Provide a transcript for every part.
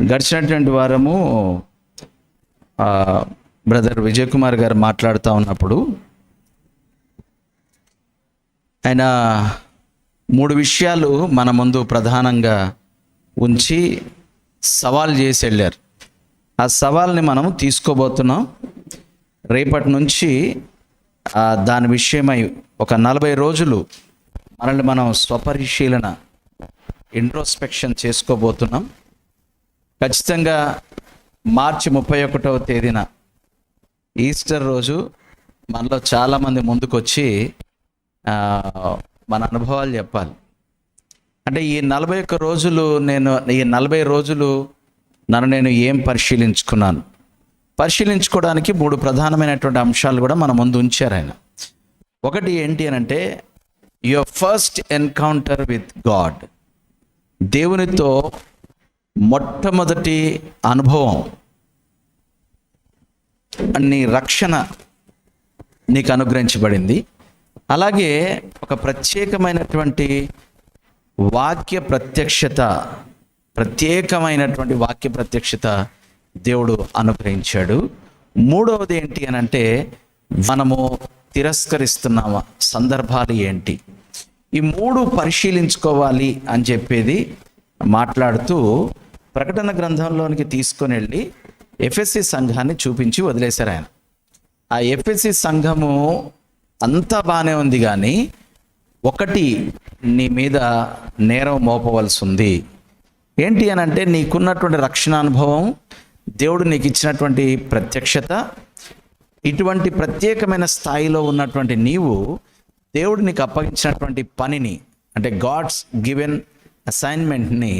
గడిచినటువంటి వారము బ్రదర్ విజయ్ కుమార్ గారు మాట్లాడుతూ ఉన్నప్పుడు ఆయన 3 విషయాలు మన ముందు ప్రధానంగా ఉంచి సవాల్ చేసి వెళ్ళారు. ఆ సవాల్ని మనం తీసుకోబోతున్నాం. రేపటి నుంచి దాని విషయమై ఒక 40 రోజులు మనల్ని మనం స్వపరిశీలన ఇంట్రోస్పెక్షన్ చేసుకోబోతున్నాం. ఖచ్చితంగా మార్చి 31వ తేదీన ఈస్టర్ రోజు మనలో చాలామంది ముందుకొచ్చి మన అనుభవాలు చెప్పాలి. అంటే ఈ 41 రోజులు ఈ 40 రోజులు నన్ను నేను ఏం పరిశీలించుకోవడానికి 3 ప్రధానమైనటువంటి అంశాలు కూడా మన ముందు ఉంచారు ఆయన. ఒకటి ఏంటి అని అంటే your first encounter with God, దేవునితో మొట్టమొదటి అనుభవం, నీ రక్షణ నీకు అనుగ్రహించబడింది. అలాగే ఒక ప్రత్యేకమైనటువంటి ప్రత్యేకమైనటువంటి వాక్య ప్రత్యక్షత దేవుడు అనుగ్రహించాడు. 3వది ఏంటి అని అంటే మనము తిరస్కరిస్తున్న సందర్భాలు ఏంటి, ఈ 3 పరిశీలించుకోవాలి అని చెప్పేది మాట్లాడుతూ ప్రకటన గ్రంథంలోనికి తీసుకొని వెళ్ళి ఎఫెసీ సంఘాన్ని చూపించి వదిలేశారు ఆయన. ఆ ఎఫెసీ సంఘము అంతా బాగానే ఉంది, కానీ ఒకటి నీ మీద నేరం మోపవలసి ఉంది. ఏంటి అని అంటే నీకున్నటువంటి రక్షణ అనుభవం, దేవుడు నీకు ఇచ్చినటువంటి ప్రత్యక్షత, ఇటువంటి ప్రత్యేకమైన స్థాయిలో ఉన్నటువంటి నీవు దేవుడు నీకు అప్పగించినటువంటి పనిని, అంటే గాడ్స్ గివెన్ అసైన్మెంట్ని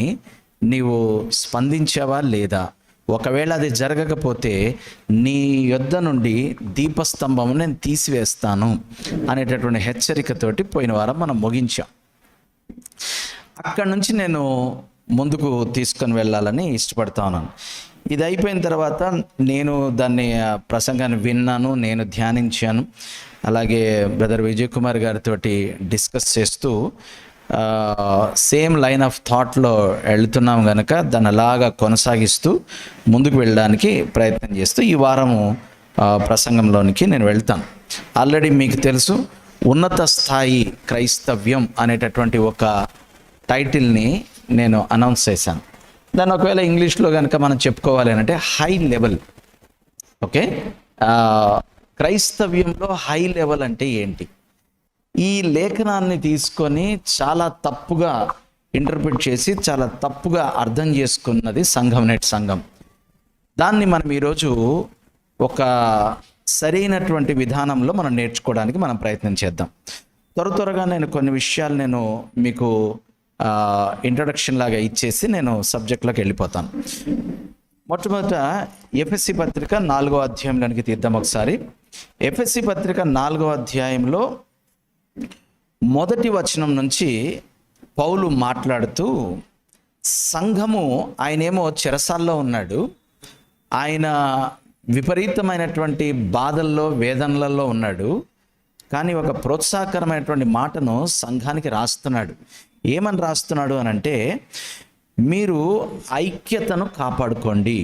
నీవు స్పందించావా లేదా? ఒకవేళ అది జరగకపోతే నీ యొద్ద నుండి దీపస్తంభం నేను తీసివేస్తాను అనేటటువంటి హెచ్చరికతోటి పోయిన వారం మనం ముగించాం. అక్కడి నుంచి నేను ముందుకు తీసుకొని వెళ్ళాలని ఇష్టపడతా ఉన్నాను. ఇది అయిపోయిన తర్వాత నేను దాన్ని ప్రసంగాన్ని విన్నాను, నేను ధ్యానించాను. అలాగే బ్రదర్ విజయ్ కుమార్ గారితో డిస్కస్ చేస్తూ సేమ్ లైన్ ఆఫ్ థాట్లో వెళ్తున్నాం కనుక దాన్ని అలాగా కొనసాగిస్తూ ముందుకు వెళ్ళడానికి ప్రయత్నం చేస్తూ ఈ వారము ప్రసంగంలోనికి నేను వెళ్తాను. ఆల్రెడీ మీకు తెలుసు, ఉన్నత స్థాయి క్రైస్తవ్యం అనేటటువంటి ఒక టైటిల్ని నేను అనౌన్స్ చేశాను. దాన్ని ఒకవేళ ఇంగ్లీష్లో కనుక మనం చెప్పుకోవాలి అంటే హై లెవెల్. ఓకే, క్రైస్తవ్యంలో హై లెవెల్ అంటే ఏంటి? ఈ లేఖనాన్ని తీసుకొని చాలా తప్పుగా ఇంటర్ప్రిట్ చేసి చాలా తప్పుగా అర్థం చేసుకున్నది నేటి సంఘం. దాన్ని మనం ఈరోజు ఒక సరైనటువంటి విధానంలో మనం నేర్చుకోవడానికి మనం ప్రయత్నం చేద్దాం. త్వరగా నేను కొన్ని విషయాలు నేను మీకు ఇంట్రొడక్షన్ లాగా ఇచ్చేసి నేను సబ్జెక్ట్లోకి వెళ్ళిపోతాను. మొట్టమొదట ఎఫెసీ పత్రిక 4వ అధ్యాయంలోనికి తీద్దాం ఒకసారి. ఎఫెసీ పత్రిక 4వ అధ్యాయంలో 1వ వచనం నుంచి పౌలు మాట్లాడుతూ సంఘము, ఆయనేమో చెరసాల్లో ఉన్నాడు, ఆయన విపరీతమైనటువంటి బాధల్లో వేదనలలో ఉన్నాడు, కానీ ఒక ప్రోత్సాహకరమైనటువంటి మాటను సంఘానికి రాస్తున్నాడు. ఏమని రాస్తున్నాడు అని అంటే, మీరు ఐక్యతను కాపాడుకోండి.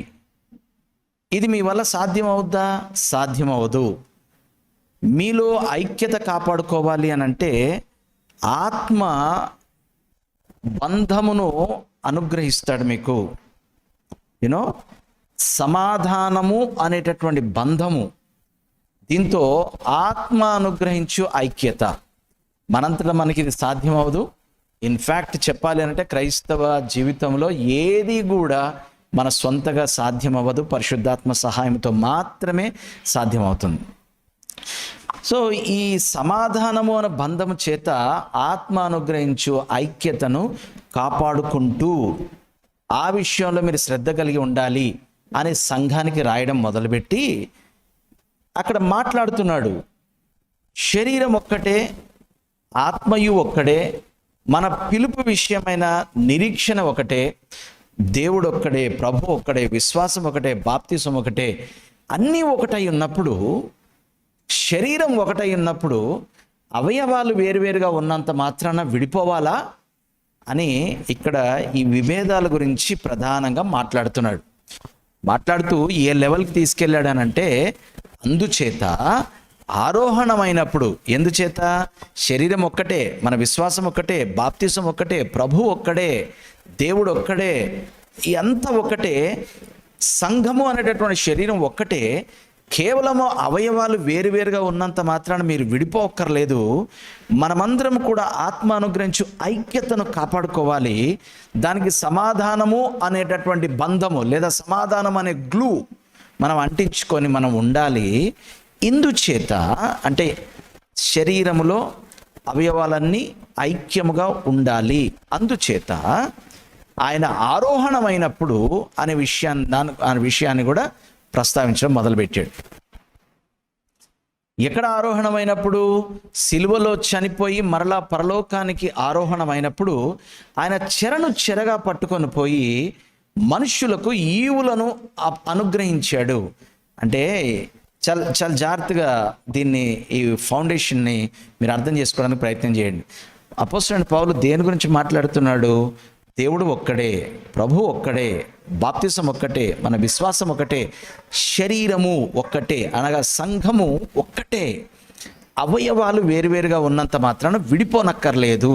ఇది మీ వల్ల సాధ్యమవుద్దా? సాధ్యమవదు. మీలో ఐక్యత కాపాడుకోవాలి అని అంటే ఆత్మ బంధమును అనుగ్రహిస్తాడు మీకు. సమాధానము అనేటటువంటి బంధము, దీంతో ఆత్మ అనుగ్రహించు ఐక్యత. మనంతటా మనకి ఇది సాధ్యమవదు. ఇన్ఫ్యాక్ట్ చెప్పాలి అంటే క్రైస్తవ జీవితంలో ఏది కూడా మన సొంతగా సాధ్యమవ్వదు, పరిశుద్ధాత్మ సహాయంతో మాత్రమే సాధ్యమవుతుంది. సో ఈ సమాధానము అనే బంధము చేత ఆత్మ అనుగ్రహించు ఐక్యతను కాపాడుకుంటూ ఆ విషయంలో మీరు శ్రద్ధ కలిగి ఉండాలి అని సంఘానికి రాయడం మొదలుపెట్టి అక్కడ మాట్లాడుతున్నాడు. శరీరం ఒక్కటే, ఆత్మయు ఒక్కడే, మన పిలుపు విషయమైన నిరీక్షణ ఒకటే, దేవుడు ఒక్కడే, ప్రభు ఒక్కడే, విశ్వాసం ఒకటే, బాప్తిసం ఒకటే, అన్నీ ఒకటై ఉన్నప్పుడు, శరీరం ఒకటై ఉన్నప్పుడు అవయవాలు వేరువేరుగా ఉన్నంత మాత్రాన విడిపోవాలా? అని ఇక్కడ ఈ విభేదాల గురించి ప్రధానంగా మాట్లాడుతూ ఏ లెవెల్కి తీసుకెళ్ళాడనంటే, అందుచేత ఆరోహణమైనప్పుడు, ఎందుచేత శరీరం ఒక్కటే, మన విశ్వాసం ఒక్కటే, బాప్తిసం ఒక్కటే, ప్రభు ఒక్కడే, దేవుడు ఒక్కడే, అంతా ఒక్కటే, సంఘము అనేటటువంటి శరీరం ఒక్కటే. కేవలము అవయవాలు వేరువేరుగా ఉన్నంత మాత్రాన మీరు విడిపోక్కర్లేదు. మనమందరం కూడా ఆత్మ అనుగ్రహించు ఐక్యతను కాపాడుకోవాలి. దానికి సమాధానము అనేటటువంటి బంధము లేదా సమాధానం అనే గ్లూ మనం అంటించుకొని మనం ఉండాలి. ఇందుచేత అంటే శరీరములో అవయవాలన్నీ ఐక్యముగా ఉండాలి. అందుచేత ఆయన ఆరోహణమైనప్పుడు అనే విషయాన్ని కూడా ప్రస్తావించడం మొదలుపెట్టాడు. ఎక్కడ ఆరోహణమైనప్పుడు? సిలువలో చనిపోయి మరలా పరలోకానికి ఆరోహణమైనప్పుడు ఆయన చెరగా పట్టుకొని పోయి మనుష్యులకు ఈవులను అనుగ్రహించాడు. అంటే చాలా జాగ్రత్తగా దీన్ని, ఈ ఫౌండేషన్ని మీరు అర్థం చేసుకోవడానికి ప్రయత్నం చేయండి. అపోస్తలుడైన పౌలు దేని గురించి మాట్లాడుతున్నాడు? దేవుడు ఒక్కడే, ప్రభు ఒక్కడే, బాప్తిసం ఒక్కటే, మన విశ్వాసం ఒకటే, శరీరము ఒక్కటే అనగా సంఘము ఒక్కటే. అవయవాలు వేరువేరుగా ఉన్నంత మాత్రాన విడిపోనక్కర్లేదు.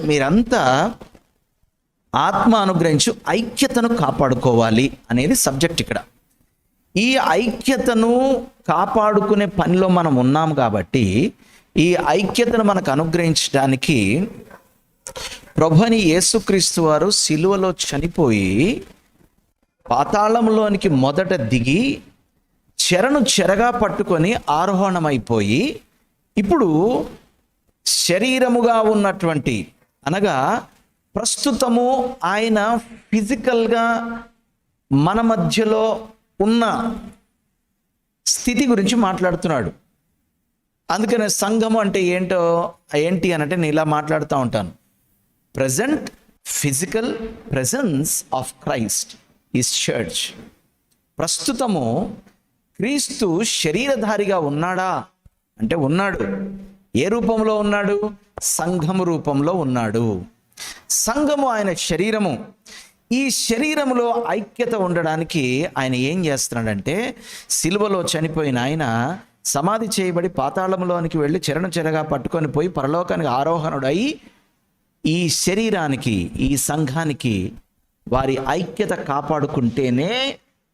మీరంతా ఆత్మ అనుగ్రహించు ఐక్యతను కాపాడుకోవాలి అనేది సబ్జెక్ట్ ఇక్కడ. ఈ ఐక్యతను కాపాడుకునే పనిలో మనం ఉన్నాం కాబట్టి ఈ ఐక్యతను మనకు అనుగ్రహించడానికి ప్రభువైన యేసుక్రీస్తు వారు సిలువలో చనిపోయి పాతాళంలోనికి మొదట దిగి చెరగా పట్టుకొని ఆరోహణమైపోయి ఇప్పుడు శరీరముగా ఉన్నటువంటి అనగా ప్రస్తుతము ఆయన ఫిజికల్గా మన మధ్యలో ఉన్న స్థితి గురించి మాట్లాడుతున్నాడు. అందుకనే సంఘము అంటే ఏంటి అనంటే నేను ఇలా మాట్లాడుతూ ఉంటాను. Present physical presence of Christ is church. ప్రస్తుతము క్రీస్తు శరీరధారిగా ఉన్నాడా అంటే ఉన్నాడు. ఏ రూపంలో ఉన్నాడు? సంఘము రూపంలో ఉన్నాడు. సంఘము ఆయన శరీరము. ఈ శరీరములో ఐక్యత ఉండడానికి ఆయన ఏం చేస్తున్నాడంటే, సిలువలో చనిపోయిన ఆయన సమాధి చేయబడి పాతాళంలోనికి వెళ్ళి చెరగా పట్టుకొని పోయి పరలోకానికి ఆరోహణుడై ఈ శరీరానికి, ఈ సంఘానికి వారి ఐక్యత కాపాడుకుంటేనే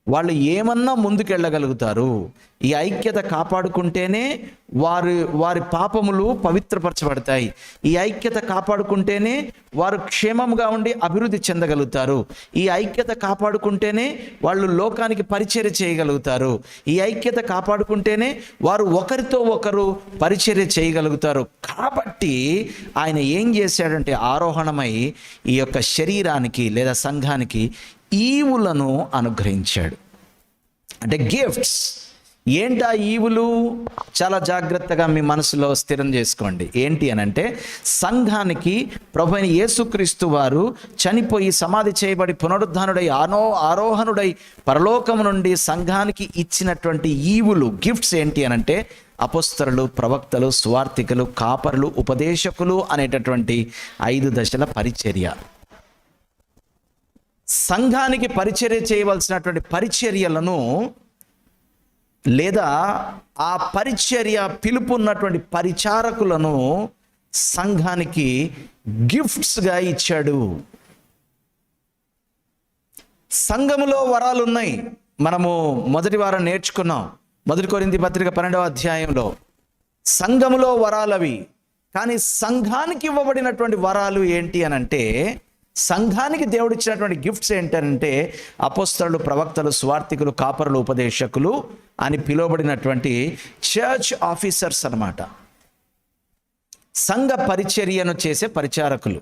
వాళ్ళు ఏమన్నా ముందుకెళ్ళగలుగుతారు. ఈ ఐక్యత కాపాడుకుంటేనే వారి పాపములు పవిత్రపరచబడతాయి. ఈ ఐక్యత కాపాడుకుంటేనే వారు క్షేమంగా ఉండి అభివృద్ధి చెందగలుగుతారు. ఈ ఐక్యత కాపాడుకుంటేనే వాళ్ళు లోకానికి పరిచర్య చేయగలుగుతారు. ఈ ఐక్యత కాపాడుకుంటేనే వారు ఒకరితో ఒకరు పరిచర్య చేయగలుగుతారు. కాబట్టి ఆయన ఏం చేశాడంటే ఆరోహణమై ఈ యొక్క శరీరానికి లేదా సంఘానికి ఈవులను అనుగ్రహించాడు. అంటే గిఫ్ట్స్. ఏంటా ఈవులు? చాలా జాగ్రత్తగా మీ మనసులో స్థిరం చేసుకోండి. ఏంటి అనంటే, సంఘానికి ప్రభువైన యేసుక్రీస్తు వారు చనిపోయి సమాధి చేయబడి పునరుద్ధానుడై ఆరోహణుడై పరలోకము నుండి సంఘానికి ఇచ్చినటువంటి ఈవులు, గిఫ్ట్స్ ఏంటి అనంటే అపోస్తలులు, ప్రవక్తలు, సువార్తికులు, కాపరులు, ఉపదేశకులు అనేటటువంటి 5 దశల పరిచర్య. సంఘానికి పరిచర్య చేయవలసినటువంటి పరిచర్యలను లేదా ఆ పరిచర్య పిలుపు ఉన్నటువంటి పరిచారకులను సంఘానికి గిఫ్ట్స్గా ఇచ్చాడు. సంఘములో వరాలు ఉన్నాయి. మనము మొదటి వారం నేర్చుకున్నాం. 1 కొరింథీ పత్రిక 12వ అధ్యాయంలో సంఘములో వరాలవి. కానీ సంఘానికి ఇవ్వబడినటువంటి వరాలు ఏంటి అనంటే, సంఘానికి దేవుడిచ్చినటువంటి గిఫ్ట్స్ ఏంటంటే అపోస్తలులు, ప్రవక్తలు, సువార్తికులు, కాపరులు, ఉపదేశకులు అని పిలువబడినటువంటి చర్చ్ ఆఫీసర్స్ అన్నమాట. సంఘ పరిచర్యను చేసే పరిచారకులు.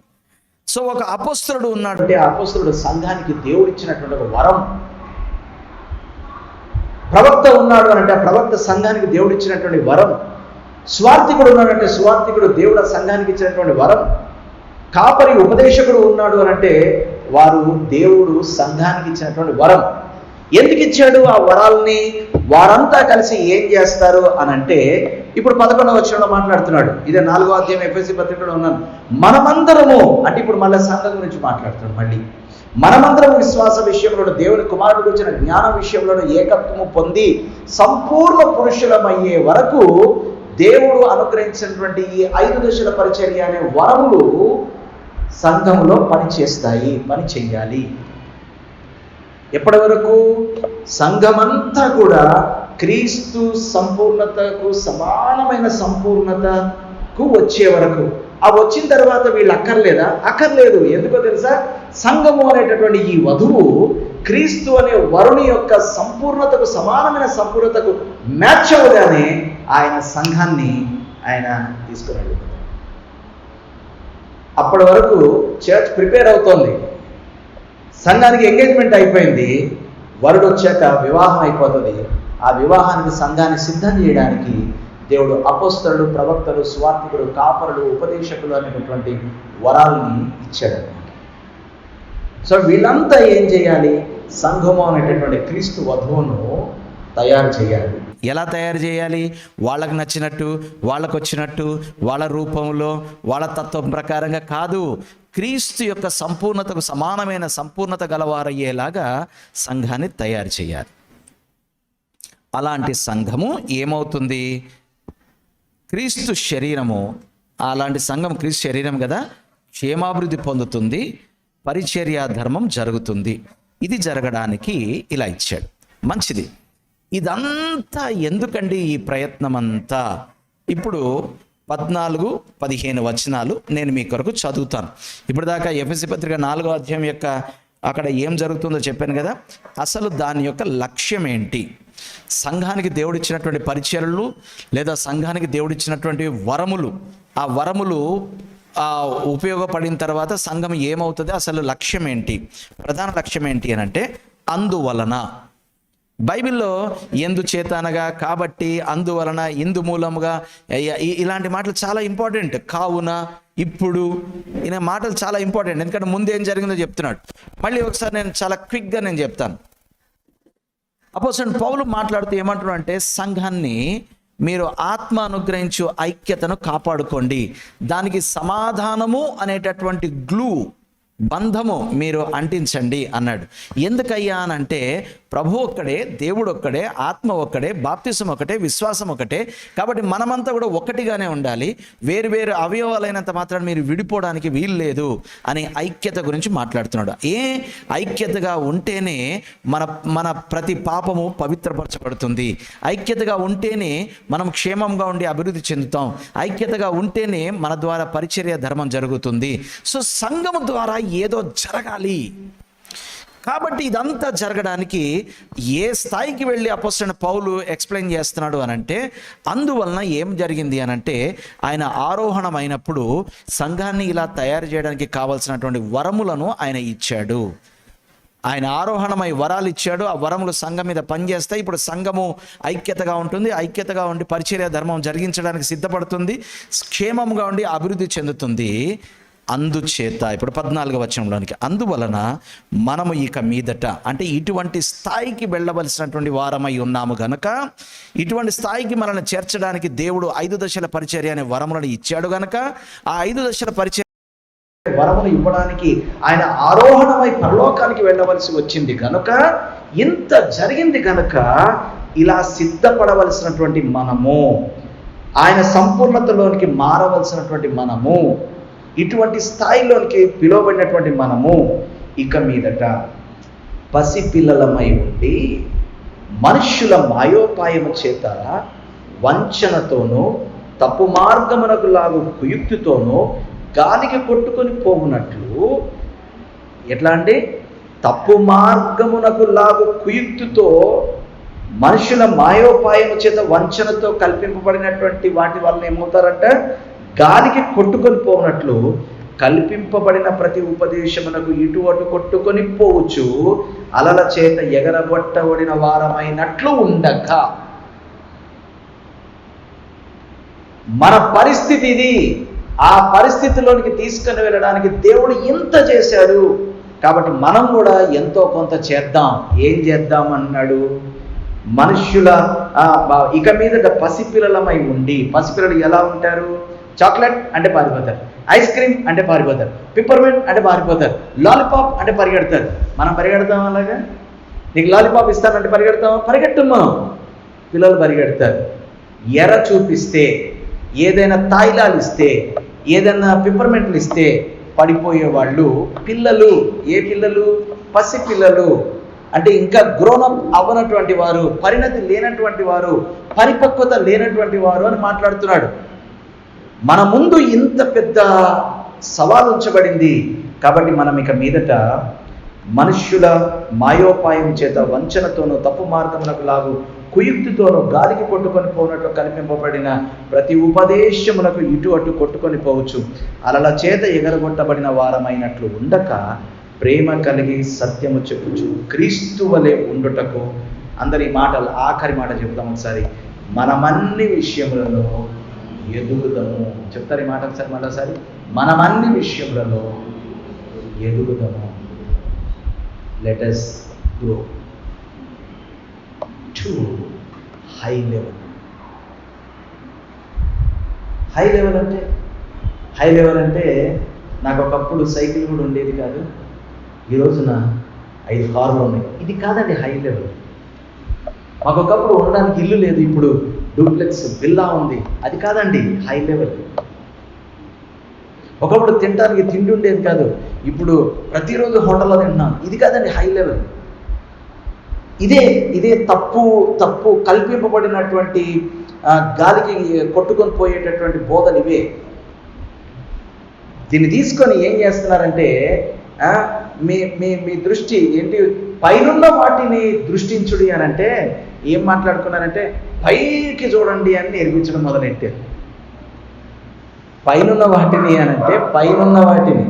సో ఒక అపోస్తలుడు ఉన్నాడు అంటే ఆ అపోస్తలుడు సంఘానికి దేవుడిచ్చినటువంటి ఒక వరం. ప్రవక్త ఉన్నాడు అంటే ఆ ప్రవక్త సంఘానికి దేవుడిచ్చినటువంటి వరం. సువార్తికుడు ఉన్నాడంటే సువార్తికుడు దేవుడు సంఘానికి ఇచ్చినటువంటి వరం. కాపరి, ఉపదేశకుడు ఉన్నాడు అనంటే వారు దేవుడు సంఘానికి ఇచ్చినటువంటి వరం. ఎందుకు ఇచ్చాడు ఆ వరాల్ని? వారంతా కలిసి ఏం చేస్తారు అని అంటే, ఇప్పుడు 11వ వచనంలో మాట్లాడుతున్నాడు. ఇదే 4వ అధ్యాయం ఎఫెసీ పత్రికలో ఉన్నాను. మనమందరము అంటే ఇప్పుడు మళ్ళీ సంఘం గురించి మాట్లాడుతున్నాడు. మళ్ళీ మనమందరం విశ్వాస విషయంలో దేవుని కుమారుడు గురించిన జ్ఞానం విషయంలో ఏకత్వము పొంది సంపూర్ణ పురుషులమయ్యే వరకు దేవుడు అనుగ్రహించినటువంటి ఈ 5 దశల పరిచర్య అనే వరములు సంఘంలో పనిచేస్తాయి, పని చెయ్యాలి. ఎప్పటి వరకు? సంఘమంతా కూడా క్రీస్తు సంపూర్ణతకు సమానమైన సంపూర్ణతకు వచ్చే వరకు. ఆ వచ్చిన తర్వాత వీళ్ళు అక్కర్లేదా? అక్కర్లేదు. ఎందుకో తెలుసా? సంఘము అనేటటువంటి ఈ వధువు క్రీస్తు అనే వరుని యొక్క సంపూర్ణతకు సమానమైన సంపూర్ణతకు మ్యాచ్ అవగానే ఆయన సంఘాన్ని ఆయన తీసుకురాడు. అప్పటి వరకు చర్చ్ ప్రిపేర్ అవుతోంది, సంఘానికి ఎంగేజ్మెంట్ అయిపోయింది, వరుడు వచ్చాక వివాహం అయిపోతుంది. ఆ వివాహానికి సంఘాన్ని సిద్ధం చేయడానికి దేవుడు అపోస్తలులు, ప్రవక్తలు, సువార్తికులు, కాపరులు, ఉపదేశకులు అనేటటువంటి వరాల్ని ఇచ్చాడు. సో వీళ్ళంతా ఏం చేయాలి? సంఘము అనేటటువంటి క్రీస్తు వధువును తయారు చేయాలి. ఎలా తయారు చేయాలి? వాళ్ళకు నచ్చినట్టు, వాళ్ళకు వచ్చినట్టు, వాళ్ళ రూపంలో, వాళ్ళ తత్వం ప్రకారంగా కాదు. క్రీస్తు యొక్క సంపూర్ణతకు సమానమైన సంపూర్ణత గలవారయ్యేలాగా సంఘాన్ని తయారు చేయాలి. అలాంటి సంఘము ఏమవుతుంది? క్రీస్తు శరీరము. అలాంటి సంఘం క్రీస్తు శరీరం కదా, క్షేమాభివృద్ధి పొందుతుంది, పరిచర్య ధర్మం జరుగుతుంది. ఇది జరగడానికి ఇలా ఇచ్చాడు. మంచిది. ఇదంతా ఎందుకండి ఈ ప్రయత్నం అంతా? ఇప్పుడు 14-15 వచనాలు నేను మీ కొరకు చదువుతాను. ఇప్పుడు దాకా ఎఫెసీ పత్రిక 4వ అధ్యాయం యొక్క అక్కడ ఏం జరుగుతుందో చెప్పాను కదా. అసలు దాని యొక్క లక్ష్యం ఏంటి? సంఘానికి దేవుడిచ్చినటువంటి పరిచర్యలు లేదా సంఘానికి దేవుడిచ్చినటువంటి వరములు, ఆ వరములు ఉపయోగపడిన తర్వాత సంఘం ఏమవుతుంది? అసలు లక్ష్యం ఏంటి? ప్రధాన లక్ష్యం ఏంటి అని అంటే అందువలన. బైబిల్లో ఎందుచేత అనగా, కాబట్టి, అందువలన, ఇందు మూలముగా, ఇలాంటి మాటలు చాలా ఇంపార్టెంట్. కావున, ఇప్పుడు, ఈ మాటలు చాలా ఇంపార్టెంట్. ఎందుకంటే ముందు ఏం జరిగిందో చెప్తున్నాడు. మళ్ళీ ఒకసారి నేను చాలా క్విక్గా నేను చెప్తాను. అపోస్తలుడు పౌలు మాట్లాడుతూ ఏమంటున్నాడు అంటే, సంఘాన్ని మీరు ఆత్మ అనుగ్రహించు ఐక్యతను కాపాడుకోండి, దానికి సమాధానము అనేటటువంటి గ్లూ, బంధము మీరు అంటించండి అన్నాడు. ఎందుకయ్యా అనంటే ప్రభు ఒక్కడే, దేవుడు ఒక్కడే, ఆత్మ ఒక్కడే, బాప్తిసం ఒకటే, విశ్వాసం ఒకటే. కాబట్టి మనమంతా కూడా ఒకటిగానే ఉండాలి. వేరు వేరు అవయవాలైనంత మాత్రం మీరు విడిపోవడానికి వీలు లేదు అని ఐక్యత గురించి మాట్లాడుతున్నాడు. ఐక్యతగా ఉంటేనే మన ప్రతి పాపము పవిత్రపరచబడుతుంది. ఐక్యతగా ఉంటేనే మనం క్షేమంగా ఉండి అభివృద్ధి చెందుతాం. ఐక్యతగా ఉంటేనే మన ద్వారా పరిచర్య ధర్మం జరుగుతుంది. సో సంఘము ద్వారా ఏదో జరగాలి. కాబట్టి ఇదంతా జరగడానికి ఏ స్థాయికి వెళ్ళి అపోస్తలుడైన పౌలు ఎక్స్ప్లెయిన్ చేస్తున్నాడు అనంటే, అందువలన ఏం జరిగింది అనంటే, ఆయన ఆరోహణమైనప్పుడు సంఘాన్ని ఇలా తయారు చేయడానికి కావాల్సినటువంటి వరములను ఆయన ఇచ్చాడు. ఆయన ఆరోహణమై వరాలు ఇచ్చాడు. ఆ వరములు సంఘం మీద పనిచేస్తాయి. ఇప్పుడు సంఘము ఐక్యతగా ఉంటుంది. ఐక్యతగా ఉండి పరిచర్య ధర్మం జరిగించడానికి సిద్ధపడుతుంది. క్షేమంగా ఉండి అభివృద్ధి చెందుతుంది. అందుచేత ఇప్పుడు 14వ వచనంలోనికి, అందువలన మనము ఇక మీదట, అంటే ఇటువంటి స్థాయికి వెళ్ళవలసినటువంటి వారమై ఉన్నాము గనక, ఇటువంటి స్థాయికి మనల్ని చేర్చడానికి దేవుడు 5 దశల పరిచర్య అనే వరములను ఇచ్చాడు గనక, ఆ 5 దశల పరిచర్య వరములు ఇవ్వడానికి ఆయన ఆరోహణమై పరలోకానికి వెళ్ళవలసి వచ్చింది కనుక, ఇంత జరిగింది కనుక ఇలా సిద్ధపడవలసినటువంటి మనము, ఆయన సంపూర్ణతలోనికి మారవలసినటువంటి మనము, ఇటువంటి స్థాయిలోనికి పిలువబడినటువంటి మనము ఇక మీదట పసిపిల్లలమై ఉండి మనుష్యుల మాయోపాయము చేత వంచనతోనూ తప్పు మార్గమునకు లాగు కుయుక్తితోనూ గాలికి కొట్టుకొని పోవునట్లు. ఎట్లా అంటే తప్పు మార్గమునకు లాగు కుయుక్తితో, మనుషుల మాయోపాయము చేత వంచనతో కల్పింపబడినటువంటి వాటి వలన ఏమవుతారంట? గాలికి కొట్టుకొని పోవునట్లు కల్పింపబడిన ప్రతి ఉపదేశమునకు ఇటు అటు కొట్టుకొని పోవచ్చు, అలల చేత ఎగరగొట్టబడిన వారమైనట్లు ఉండక. మన పరిస్థితి ఇది. ఆ పరిస్థితిలోనికి తీసుకుని వెళ్ళడానికి దేవుడు ఇంత చేశాడు. కాబట్టి మనం కూడా ఎంతో కొంత చేద్దాం. ఏం చేద్దాం అన్నాడు? మనుష్యుల ఇక మీదట పసిపిల్లలమై ఉండి, పసిపిల్లలు ఎలా ఉంటారు? చాక్లెట్ అంటే పారిపోతారు, ఐస్ క్రీమ్ అంటే పారిపోతారు, పిప్పర్మెంట్ అంటే పారిపోతారు, లాలీపాప్ అంటే పరిగెడతారు. మనం పరిగెడతాం అలాగా? నీకు లాలీపాప్ ఇస్తానంటే పరిగెడతామా? పరిగెట్టం మనం. పిల్లలు పరిగెడతారు. ఎర చూపిస్తే, ఏదైనా తాయిలాలు ఇస్తే, ఏదైనా పిప్పర్మెంట్లు ఇస్తే పడిపోయేవాళ్ళు పిల్లలు. ఏ పిల్లలు? పసి పిల్లలు. అంటే ఇంకా గ్రోనప్ అవ్వనటువంటి వారు, పరిణతి లేనటువంటి వారు, పరిపక్వత లేనటువంటి వారు అని మాట్లాడుతున్నాడు. మన ముందు ఇంత పెద్ద సవాలు ఉంచబడింది. కాబట్టి మనం ఇక మీదట మనుష్యుల మాయోపాయం చేత వంచనతోనూ తప్పు మార్గమునకు లాగు కుయుక్తితోనూ గాలికి కొట్టుకొని పోనట్లు కల్పింపబడిన ప్రతి ఉపదేశమునకు ఇటు అటు కొట్టుకొని పోవచ్చు. అలల చేత ఎగరగొట్టబడిన వారమైనట్లు ఉండక ప్రేమ కలిగి సత్యము చెప్పుచు క్రీస్తు వలె ఉండుటకు. అందరి మాటలు, ఆఖరి మాట చెప్తాం ఒకసారి. మనమన్ని విషయములలో ఎదుగుదము. చెప్తారు ఈ మాట ఒకసారి, మరోసారి. మనమన్ని విషయములలో ఎదుగుదము. Let us grow to high level. High level అంటే నాకు ఒకప్పుడు సైకిల్ కూడా ఉండేది కాదు, ఈ రోజున 5 కార్లు ఉన్నాయి. ఇది కాదండి హై లెవెల్. మాకు ఒకప్పుడు ఉండడానికి ఇల్లు లేదు, ఇప్పుడు డూప్లెక్స్ విల్లా ఉంది. అది కాదండి హై లెవెల్. ఒకప్పుడు తినడానికి తిండి ఉండేది కాదు, ఇప్పుడు ప్రతిరోజు హోటల్లో తింటున్నాం. ఇది కాదండి హై లెవెల్. ఇదే తప్పు కల్పింపబడినటువంటి గాలికి కొట్టుకొని పోయేటటువంటి బోధలు ఇవే. దీన్ని తీసుకొని ఏం చేస్తున్నారంటే మీ దృష్టి ఏంటి? పైనున్న వాటిని దృష్టించుడి అని అంటే ఏం మాట్లాడుకున్నారంటే పైకి చూడండి అని నేర్పించడం మొదలెట్టారు. పైనున్న వాటిని అని అంటే పైనున్న వాటిని.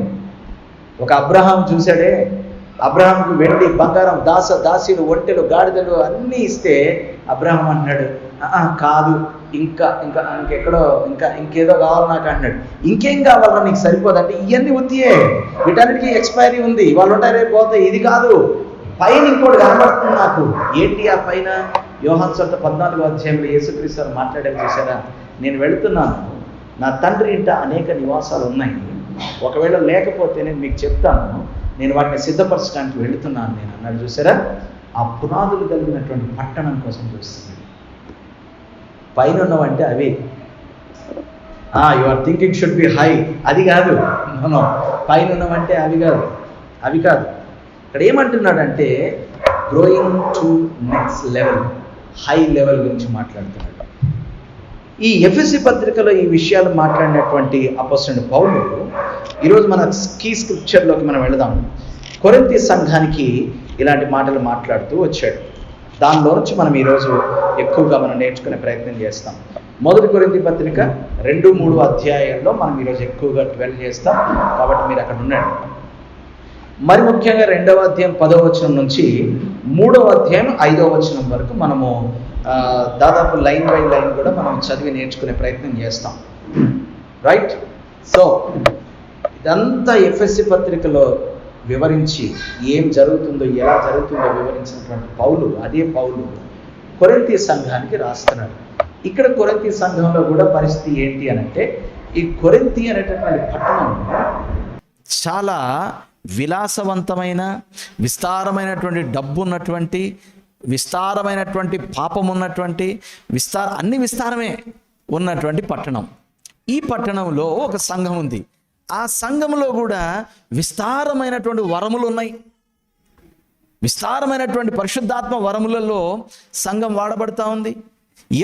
ఒక అబ్రహాం చూశాడే, అబ్రహాంకు వెండి బంగారం దాసీలు ఒంటెలు గాడిదలు అన్నీ ఇస్తే అబ్రహాం అన్నాడు, కాదు ఇంకెక్కడో ఇంకేదో కావాలి నాకు అన్నాడు. ఇంకేం కావాలన్నా నీకు సరిపోదంటే ఇవన్నీ ఉత్తియే, వీటన్నిటికీ ఎక్స్పైరీ ఉంది, వాళ్ళు ఉంటారు రేపు పోతాయి. ఇది కాదు, పైన ఇంకోటి కనబడుతుంది నాకు. ఏంటి ఆ పైన? యోహాను సువార్త 14వ అధ్యాయంలో యేసుక్రీస్తు వారు మాట్లాడేది చూసారా? నేను వెళుతున్నాను, నా తండ్రి ఇంట అనేక నివాసాలు ఉన్నాయి, ఒకవేళ లేకపోతే నేను మీకు చెప్తాను, నేను వాటిని సిద్ధపరచడానికి వెళుతున్నాను నేను అన్నాడు. చూసారా? ఆ పునాదులు కలిగినటువంటి పట్టణం కోసం చూస్తున్నాడు. పైన ఉన్నవంటే అవి. You are thinking should be high, అది కాదు. మనం పైన ఉన్నవంటే అవి కాదు. ఇక్కడ ఏమంటున్నాడంటే growing to next level, high level గురించి మాట్లాడుతున్నాడు. ఈ ఎఫెసీ పత్రికలో ఈ విషయాలు మాట్లాడినటువంటి అపోస్తలుడు పౌలు ఈరోజు మన కీ స్క్రిప్చర్లోకి మనం వెళదాం. కొరింథీ సంఘానికి ఇలాంటి మాటలు మాట్లాడుతూ వచ్చాడు. దానిలో నుంచి మనం ఈరోజు ఎక్కువగా మనం నేర్చుకునే ప్రయత్నం చేస్తాం. 1 కొరింథీ పత్రిక 2-3 అధ్యాయాల్లో మనం ఈరోజు ఎక్కువగా 12 చేస్తాం. కాబట్టి మీరు అక్కడ ఉండండి. మరి ముఖ్యంగా 2వ అధ్యాయం 10వ వచనం నుంచి 3వ అధ్యాయం 5వ వచనం వరకు మనము దాదాపు లైన్ బై లైన్ కూడా మనం చదివి నేర్చుకునే ప్రయత్నం చేస్తాం. రైట్? సో ఇదంతా ఎఫెసీ పత్రికలో వివరించి ఏం జరుగుతుందో, ఎలా జరుగుతుందో వివరించినటువంటి పౌలు, అదే పౌలు కొరింథీ సంఘానికి రాస్తున్నాడు. ఇక్కడ కొరింథీ సంఘంలో కూడా పరిస్థితి ఏంటి అనంటే, ఈ కొరింథీ అనేటటువంటి పట్టణం చాలా విలాసవంతమైన, విస్తారమైనటువంటి డబ్బు ఉన్నటువంటి, విస్తారమైనటువంటి పాపం ఉన్నటువంటి, అన్ని విస్తారమే ఉన్నటువంటి పట్టణం. ఈ పట్టణంలో ఒక సంఘం ఉంది. ఆ సంఘంలో కూడా విస్తారమైనటువంటి వరములు ఉన్నాయి. విస్తారమైనటువంటి పరిశుద్ధాత్మ వరములలో సంఘం వాడబడతా ఉంది.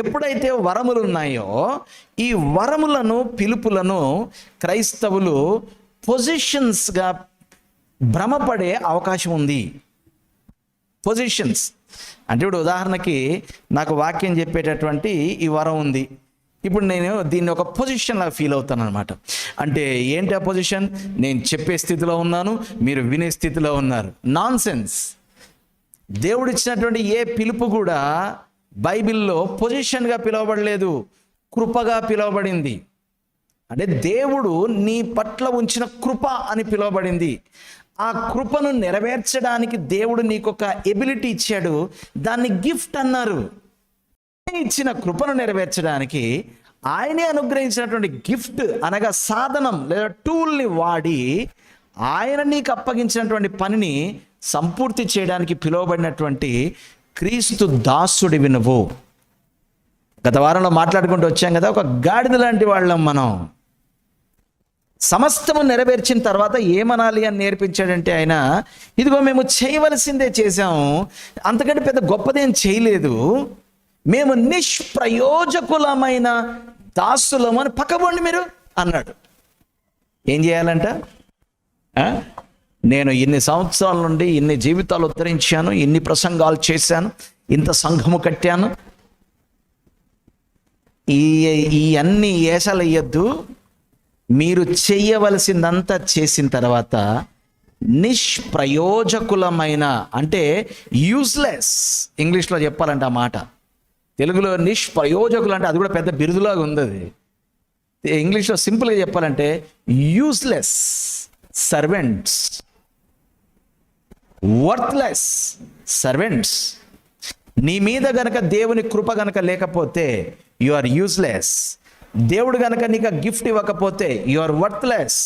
ఎప్పుడైతే వరములు ఉన్నాయో ఈ వరములను, పిలుపులను క్రైస్తవులు పొజిషన్స్గా భ్రమపడే అవకాశం ఉంది. పొజిషన్స్ అంటే ఇప్పుడు ఉదాహరణకి నాకు వాక్యం చెప్పేటటువంటి ఈ వరం ఉంది, ఇప్పుడు నేను దీన్ని ఒక పొజిషన్ లాగా ఫీల్ అవుతాను అనమాట. అంటే ఏంటి ఆ పొజిషన్? నేను చెప్పే స్థితిలో ఉన్నాను, మీరు వినే స్థితిలో ఉన్నారు. Non sense. దేవుడిచ్చినటువంటి ఏ పిలుపు కూడా బైబిల్లో పొజిషన్గా పిలువబడలేదు, కృపగా పిలువబడింది. అంటే దేవుడు నీ పట్ల ఉంచిన కృప అని పిలువబడింది. ఆ కృపను నెరవేర్చడానికి దేవుడు నీకు ఒక ఎబిలిటీ ఇచ్చాడు, దాన్ని గిఫ్ట్ అన్నారు. ఇచ్చిన కృపను నెరవేర్చడానికి ఆయనే అనుగ్రహించినటువంటి గిఫ్ట్ అనగా సాధనం లేదా టూల్ని వాడి ఆయన నీకు అప్పగించినటువంటి పనిని సంపూర్తి చేయడానికి పిలువబడినటువంటి క్రీస్తు దాసుడివి నువ్వు. గత వారంలో మాట్లాడుకుంటూ వచ్చాం కదా, ఒక గాడిద లాంటి వాళ్ళం మనం. సమస్తము నెరవేర్చిన తర్వాత ఏమనాలి అని నేర్పించాడంటే ఆయన, ఇదిగో మేము చేయవలసిందే చేశాము, అంతకంటే పెద్ద గొప్పదేం చేయలేదు, మేము నిష్ప్రయోజకులమైన దాసులము అని పక్కబోండి మీరు అన్నాడు. ఏం చేయాలంట? నేను ఇన్ని సంవత్సరాల నుండి ఇన్ని జీవితాలు ఉద్ధరించాను, ఇన్ని ప్రసంగాలు చేశాను, ఇంత సంఘము కట్టాను, ఈ అన్ని ఏషాలు వేయద్దు, మీరు చెయ్యవలసిందంతా చేసిన తర్వాత నిష్ప్రయోజకులమైన, అంటే యూజ్లెస్, ఇంగ్లీష్లో చెప్పాలంటే ఆ మాట, తెలుగులో నిష్ప్రయోజకులు అంటే అది కూడా పెద్ద బిరుదులాగా ఉంది. అది ఇంగ్లీష్లో సింపుల్గా చెప్పాలంటే యూజ్లెస్ సర్వెంట్స్, వర్త్లెస్ సర్వెంట్స్. నీ మీద గనక దేవుని కృప గనక లేకపోతే యు ఆర్ యూజ్లెస్. దేవుడు గనక నీకు గిఫ్ట్ ఇవ్వకపోతే యు ఆర్ వర్త్లెస్.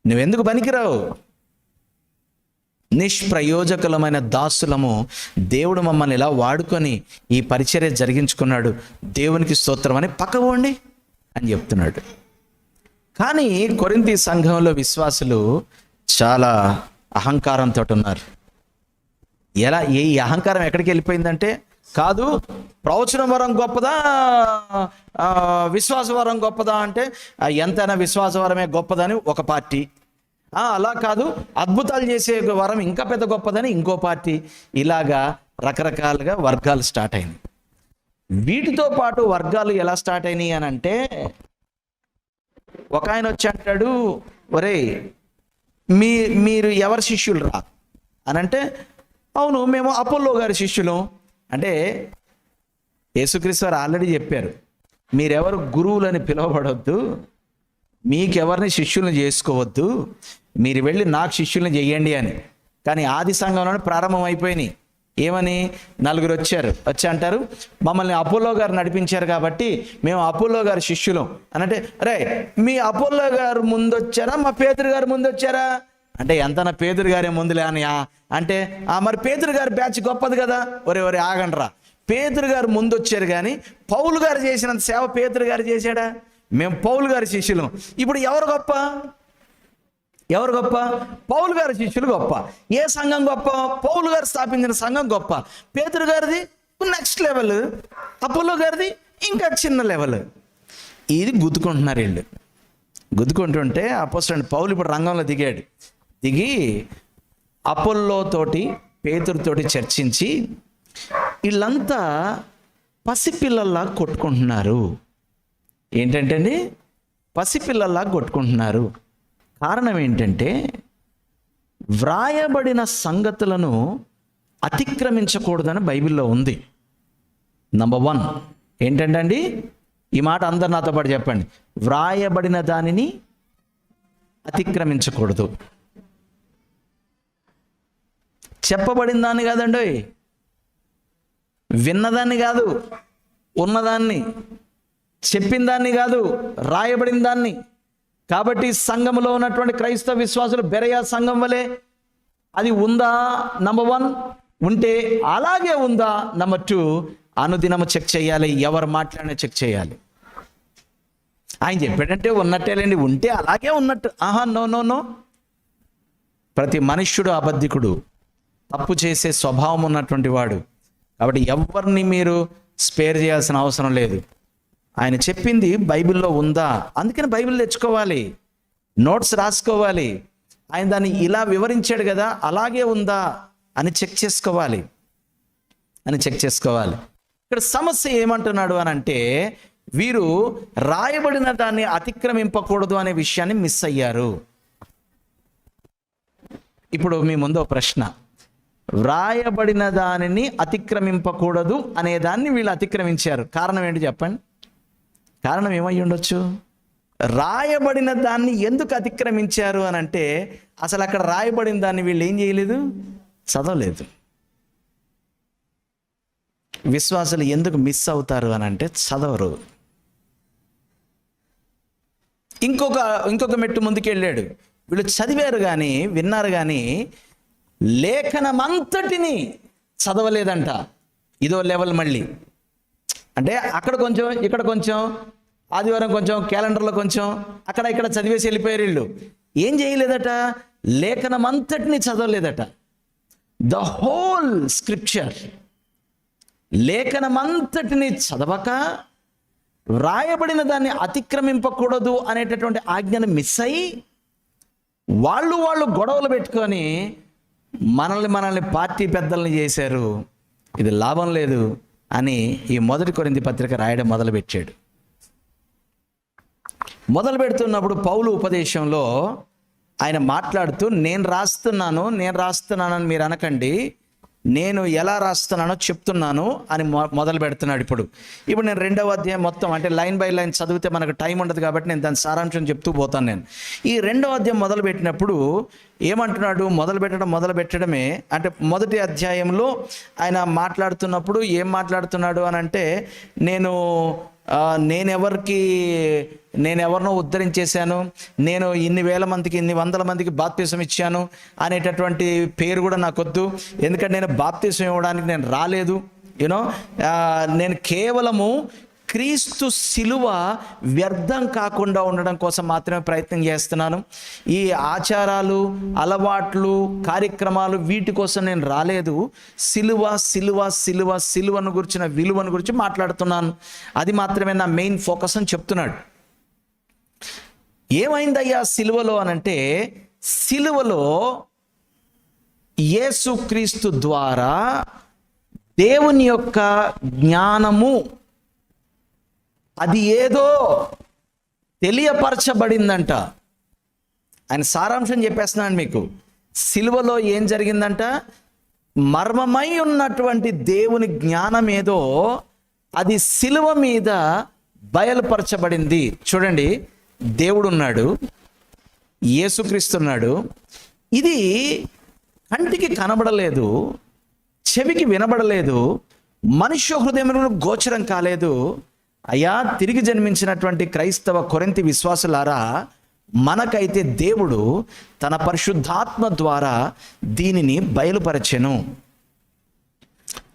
నువ్వెందుకు పనికిరావు? నిష్ప్రయోజకులమైన దాసులము. దేవుడు మమ్మల్ని ఇలా వాడుకొని ఈ పరిచర్య జరిగించుకున్నాడు, దేవునికి స్తోత్రం అని పక్కబోండి అని చెప్తున్నాడు. కానీ కొరింథీ సంఘంలో విశ్వాసులు చాలా అహంకారంతో ఉన్నారు. ఈ అహంకారం ఎక్కడికి వెళ్ళిపోయిందంటే, కాదు ప్రవచన వరం గొప్పదా విశ్వాస వరం గొప్పదా అంటే ఎంతైనా విశ్వాస వరమే గొప్పదని ఒక పార్టీ, అలా కాదు అద్భుతాలు చేసే వరం ఇంకా పెద్ద గొప్పదని ఇంకో పార్టీ. ఇలాగా రకరకాలుగా వర్గాలు స్టార్ట్ అయినాయి. వీటితో పాటు వర్గాలు ఎలా స్టార్ట్ అయినాయి అని అంటే, ఒక ఆయన వచ్చి అంటాడు, ఒరే మీరు ఎవరి శిష్యులు రా అని అంటే, అవును మేము అపోల్లో గారి శిష్యులు అంటే, యేసుక్రీస్తు వారు ఆల్రెడీ చెప్పారు, మీరెవరు గురువులని పిలువబడవద్దు, మీకెవరిని శిష్యులను చేసుకోవద్దు, మీరు వెళ్ళి నాకు శిష్యులను చెయ్యండి అని. కానీ ఆది సంఘంలోనే ప్రారంభం అయిపోయినాయి. ఏమని? నలుగురు వచ్చి అంటారు, మమ్మల్ని అపోల్లో గారు నడిపించారు కాబట్టి మేము అపోల్లో గారి శిష్యులం అని అంటే, రే మీ అపోల్లో గారు ముందు వచ్చారా మా పేతురు గారు ముందు వచ్చారా అంటే, ఎంతనా పేతురు గారే ముందులే అని అంటే, మరి పేతురు గారి బ్యాచ్ గొప్పది కదా. ఒరే ఆగండ్రా, పేతురు గారు ముందు వచ్చారు కానీ పౌలు గారు చేసినంత సేవ పేతురు గారు చేశాడా? మేము పౌలు గారి శిష్యులం. ఇప్పుడు ఎవరు గొప్ప? పౌలు గారి శిష్యులు గొప్ప. ఏ సంఘం గొప్ప? పౌలు గారు స్థాపించిన సంఘం గొప్ప. పేతురు గారిది నెక్స్ట్ లెవెల్, అపోల్లో గారిది ఇంకా చిన్న లెవెల్. ఇది గుద్దుకుంటున్నారు వీళ్ళు. గుద్దుకుంటుంటే అపోస్తలుడైన పౌలు ఇప్పుడు రంగంలో దిగి అపోల్లోతోటి పేతురుతోటి చర్చించి, వీళ్ళంతా పసిపిల్లల్లా కొట్టుకుంటున్నారు. ఏంటంటే అండి, పసిపిల్లల్లా కొట్టుకుంటున్నారు. కారణం ఏంటంటే, వ్రాయబడిన సంగతులను అతిక్రమించకూడదని బైబిల్లో ఉంది. నంబర్ 1 ఏంటంటే అండి, ఈ మాట అందరు నాతో పాటు చెప్పండి, వ్రాయబడిన దానిని అతిక్రమించకూడదు. చెప్పబడిన దాన్ని కాదండి, విన్నదాన్ని కాదు, ఉన్నదాన్ని, చెప్పిన దాన్ని కాదు, రాయబడిన దాన్ని. కాబట్టి సంఘములో ఉన్నటువంటి క్రైస్తవ విశ్వాసులు బెరయా సంఘం వలె అది ఉందా? నంబర్ 1 ఉంటే అలాగే ఉందా? నంబర్ 2 అనుదినము చెక్ చేయాలి, ఎవరు మాట్లాడినా చెక్ చేయాలి. ఆయన చెప్పాడంటే ఉన్నట్టేలేండి, ఉంటే అలాగే ఉన్నట్టు. నో. ప్రతి మనుష్యుడు అబద్ధికుడు, తప్పు చేసే స్వభావం ఉన్నటువంటి వాడు. కాబట్టి ఎవరిని మీరు స్పేర్ చేయాల్సిన అవసరం లేదు. ఆయన చెప్పింది బైబిల్లో ఉందా? అందుకని బైబిల్ తెచ్చుకోవాలి, నోట్స్ రాసుకోవాలి. ఆయన దాన్ని ఇలా వివరించాడు కదా, అలాగే ఉందా అని చెక్ చేసుకోవాలి. ఇక్కడ సమస్య ఏమంటున్నాడు అని అంటే, వీరు రాయబడిన దాన్ని అతిక్రమింపకూడదు అనే విషయాన్ని మిస్ అయ్యారు. ఇప్పుడు మీ ముందు ప్రశ్న, వ్రాయబడిన దానిని అతిక్రమింపకూడదు అనే దాన్ని వీళ్ళు అతిక్రమించారు. కారణం ఏంటి చెప్పండి? కారణం ఏమై ఉండొచ్చు? రాయబడిన దాన్ని ఎందుకు అతిక్రమించారు అని అంటే, అసలు అక్కడ రాయబడిన దాన్ని వీళ్ళు ఏం చేయలేదు, చదవలేదు. విశ్వాసులు ఎందుకు మిస్ అవుతారు అని అంటే చదవరు. ఇంకొక మెట్టు ముందుకెళ్ళాడు. వీళ్ళు చదివారు కానీ, విన్నారు కానీ లేఖనమంతటిని చదవలేదంట. ఇదో లెవెల్ మళ్ళీ. అంటే అక్కడ కొంచెం, ఇక్కడ కొంచెం, ఆదివారం కొంచెం, క్యాలెండర్లో కొంచెం, అక్కడ ఇక్కడ చదివేసి వెళ్ళిపోయారు. వీళ్ళు ఏం చేయలేదట, లేఖనమంతటిని చదవలేదట. ద హోల్ స్క్రిప్చర్, లేఖనమంతటిని చదవక వ్రాయబడిన దాన్ని అతిక్రమింపకూడదు అనేటటువంటి ఆజ్ఞను మిస్ అయ్యి వాళ్ళు గొడవలు పెట్టుకొని మనల్ని పార్టీ పెద్దల్ని చేశారు. ఇది లాభం లేదు అని ఈ 1 కొరింథీ పత్రిక రాయడం మొదలుపెట్టాడు. మొదలు పెడుతున్నప్పుడు పౌలు ఉపదేశంలో ఆయన మాట్లాడుతూ నేను రాస్తున్నానని మీరు అనకండి, నేను ఎలా రాస్తున్నానో చెప్తున్నాను అని మొదలు పెడుతున్నాడు. ఇప్పుడు నేను 2వ అధ్యాయం మొత్తం, అంటే లైన్ బై లైన్ చదివితే మనకు టైం ఉండదు కాబట్టి నేను దాని సారాంశం చెప్తూ పోతాను. నేను ఈ 2వ అధ్యాయం మొదలు పెట్టినప్పుడు ఏమంటున్నాడు, మొదలు పెట్టడమే అంటే 1వ అధ్యాయంలో ఆయన మాట్లాడుతున్నప్పుడు ఏం మాట్లాడుతున్నాడు అని అంటే, నేనెవరినో ఉద్ధరించేశాను, నేను ఇన్ని వేల మందికి, ఇన్ని వందల మందికి బాప్తిసం ఇచ్చాను అనేటటువంటి పేరు కూడా నాకొద్దు. ఎందుకంటే నేను బాప్తిసం ఇవ్వడానికి నేను రాలేదు. నేను కేవలము క్రీస్తు శిలువ వ్యర్థం కాకుండా ఉండడం కోసం మాత్రమే ప్రయత్నం చేస్తున్నాను. ఈ ఆచారాలు, అలవాట్లు, కార్యక్రమాలు వీటి కోసం నేను రాలేదు. సిలువను గురించిన విలువను గురించి మాట్లాడుతున్నాను. అది మాత్రమే నా మెయిన్ ఫోకస్ అని చెప్తున్నాడు. ఏమైందయ్యా సిలువలో అనంటే, సిలువలో యేసుక్రీస్తు ద్వారా దేవుని యొక్క జ్ఞానము అది ఏదో తెలియపరచబడిందంట. ఆయన సారాంశం చెప్పేస్తున్నాను మీకు. సిలువలో ఏం జరిగిందంట, మర్మమై ఉన్నటువంటి దేవుని జ్ఞానం ఏదో అది సిలువ మీద బయలుపరచబడింది. చూడండి, దేవుడు ఉన్నాడు, యేసుక్రీస్తున్నాడు. ఇది కంటికి కనబడలేదు, చెవికి వినబడలేదు, మనుష్య హృదయంలో గోచరం కాలేదు. అయ్యా, తిరిగి జన్మించినటువంటి క్రైస్తవ కొరింథీ విశ్వాసులారా, మనకైతే దేవుడు తన పరిశుద్ధాత్మ ద్వారా దీనిని బయలుపరచెను.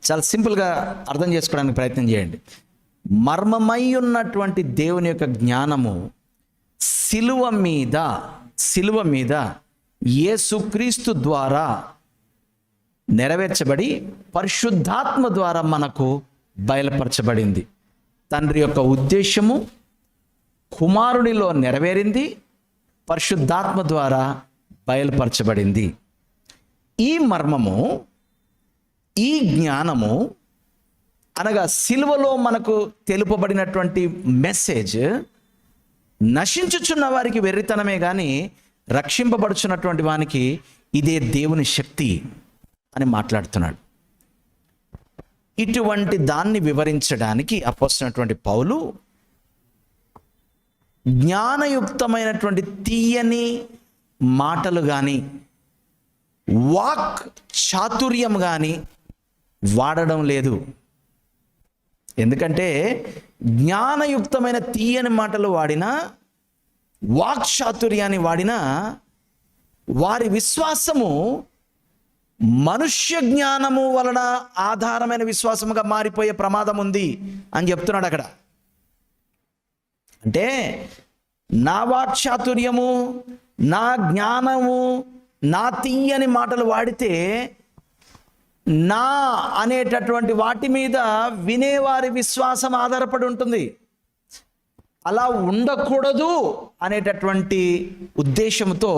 చాలా సింపుల్గా అర్థం చేసుకోవడానికి ప్రయత్నం చేయండి. మర్మమై ఉన్నటువంటి దేవుని యొక్క జ్ఞానము సిలువ మీద యేసుక్రీస్తు ద్వారా నెరవేర్చబడి పరిశుద్ధాత్మ ద్వారా మనకు బయలుపరచబడింది. తండ్రి యొక్క ఉద్దేశము కుమారునిలో నెరవేరింది, పరిశుద్ధాత్మ ద్వారా బయలుపరచబడింది. ఈ మర్మము, ఈ జ్ఞానము అనగా సిలువలో మనకు తెలుపబడినటువంటి మెసేజ్ నశించుచున్న వారికి వెర్రితనమే కానీ రక్షింపబడుచున్నటువంటి వానికి ఇదే దేవుని శక్తి అని మాట్లాడుతున్నాడు. ఇటువంటి దాన్ని వివరించడానికి అపోస్తలుడైనటువంటి పౌలు జ్ఞానయుక్తమైనటువంటి తీయని మాటలు కానీ, వాక్ చాతుర్యం కానీ వాడడం లేదు. ఎందుకంటే జ్ఞానయుక్తమైన తీయని మాటలు వాడినా, వాక్ చాతుర్యాన్ని వాడినా వారి విశ్వాసము మనుష్య జ్ఞానము వలన ఆధారమైన విశ్వాసముగా మారిపోయే ప్రమాదం ఉంది అని చెప్తున్నాడు అక్కడ. అంటే నా వాక్చాతుర్యము, నా జ్ఞానము, నా తీయని మాటలు వాడితే నా అనేటటువంటి వాటి మీద వినేవారి విశ్వాసం ఆధారపడి ఉంటుంది. అలా ఉండకూడదు అనేటటువంటి ఉద్దేశంతో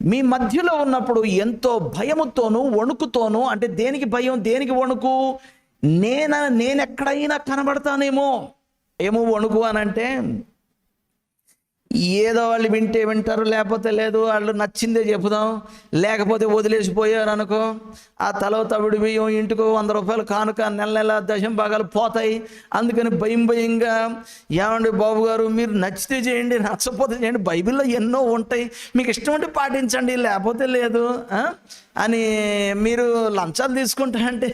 మీ మధ్యలో ఉన్నప్పుడు ఎంతో భయముతోనూ వణుకుతోనూ, అంటే దేనికి భయం, దేనికి వణుకు, నేనెక్కడైనా కనబడతానేమో వణుకు అనంటే, ఏదో వాళ్ళు వింటే వింటారు, లేకపోతే లేదు. వాళ్ళు నచ్చిందే చెబుదాం, లేకపోతే వదిలేసిపోయారు అనుకో, ఆ తలో తవిడి బియ్యం ఇంటికో 100 రూపాయలు కానుక నెల నెల దశం భాగాలు పోతాయి. అందుకని భయంగా, ఏమండి బాబు గారు మీరు నచ్చితే చేయండి, నచ్చకపోతే చేయండి, బైబిల్లో ఎన్నో ఉంటాయి, మీకు ఇష్టం ఉంటే పాటించండి, లేకపోతే లేదు అని. మీరు లంచాలు తీసుకుంటారంటే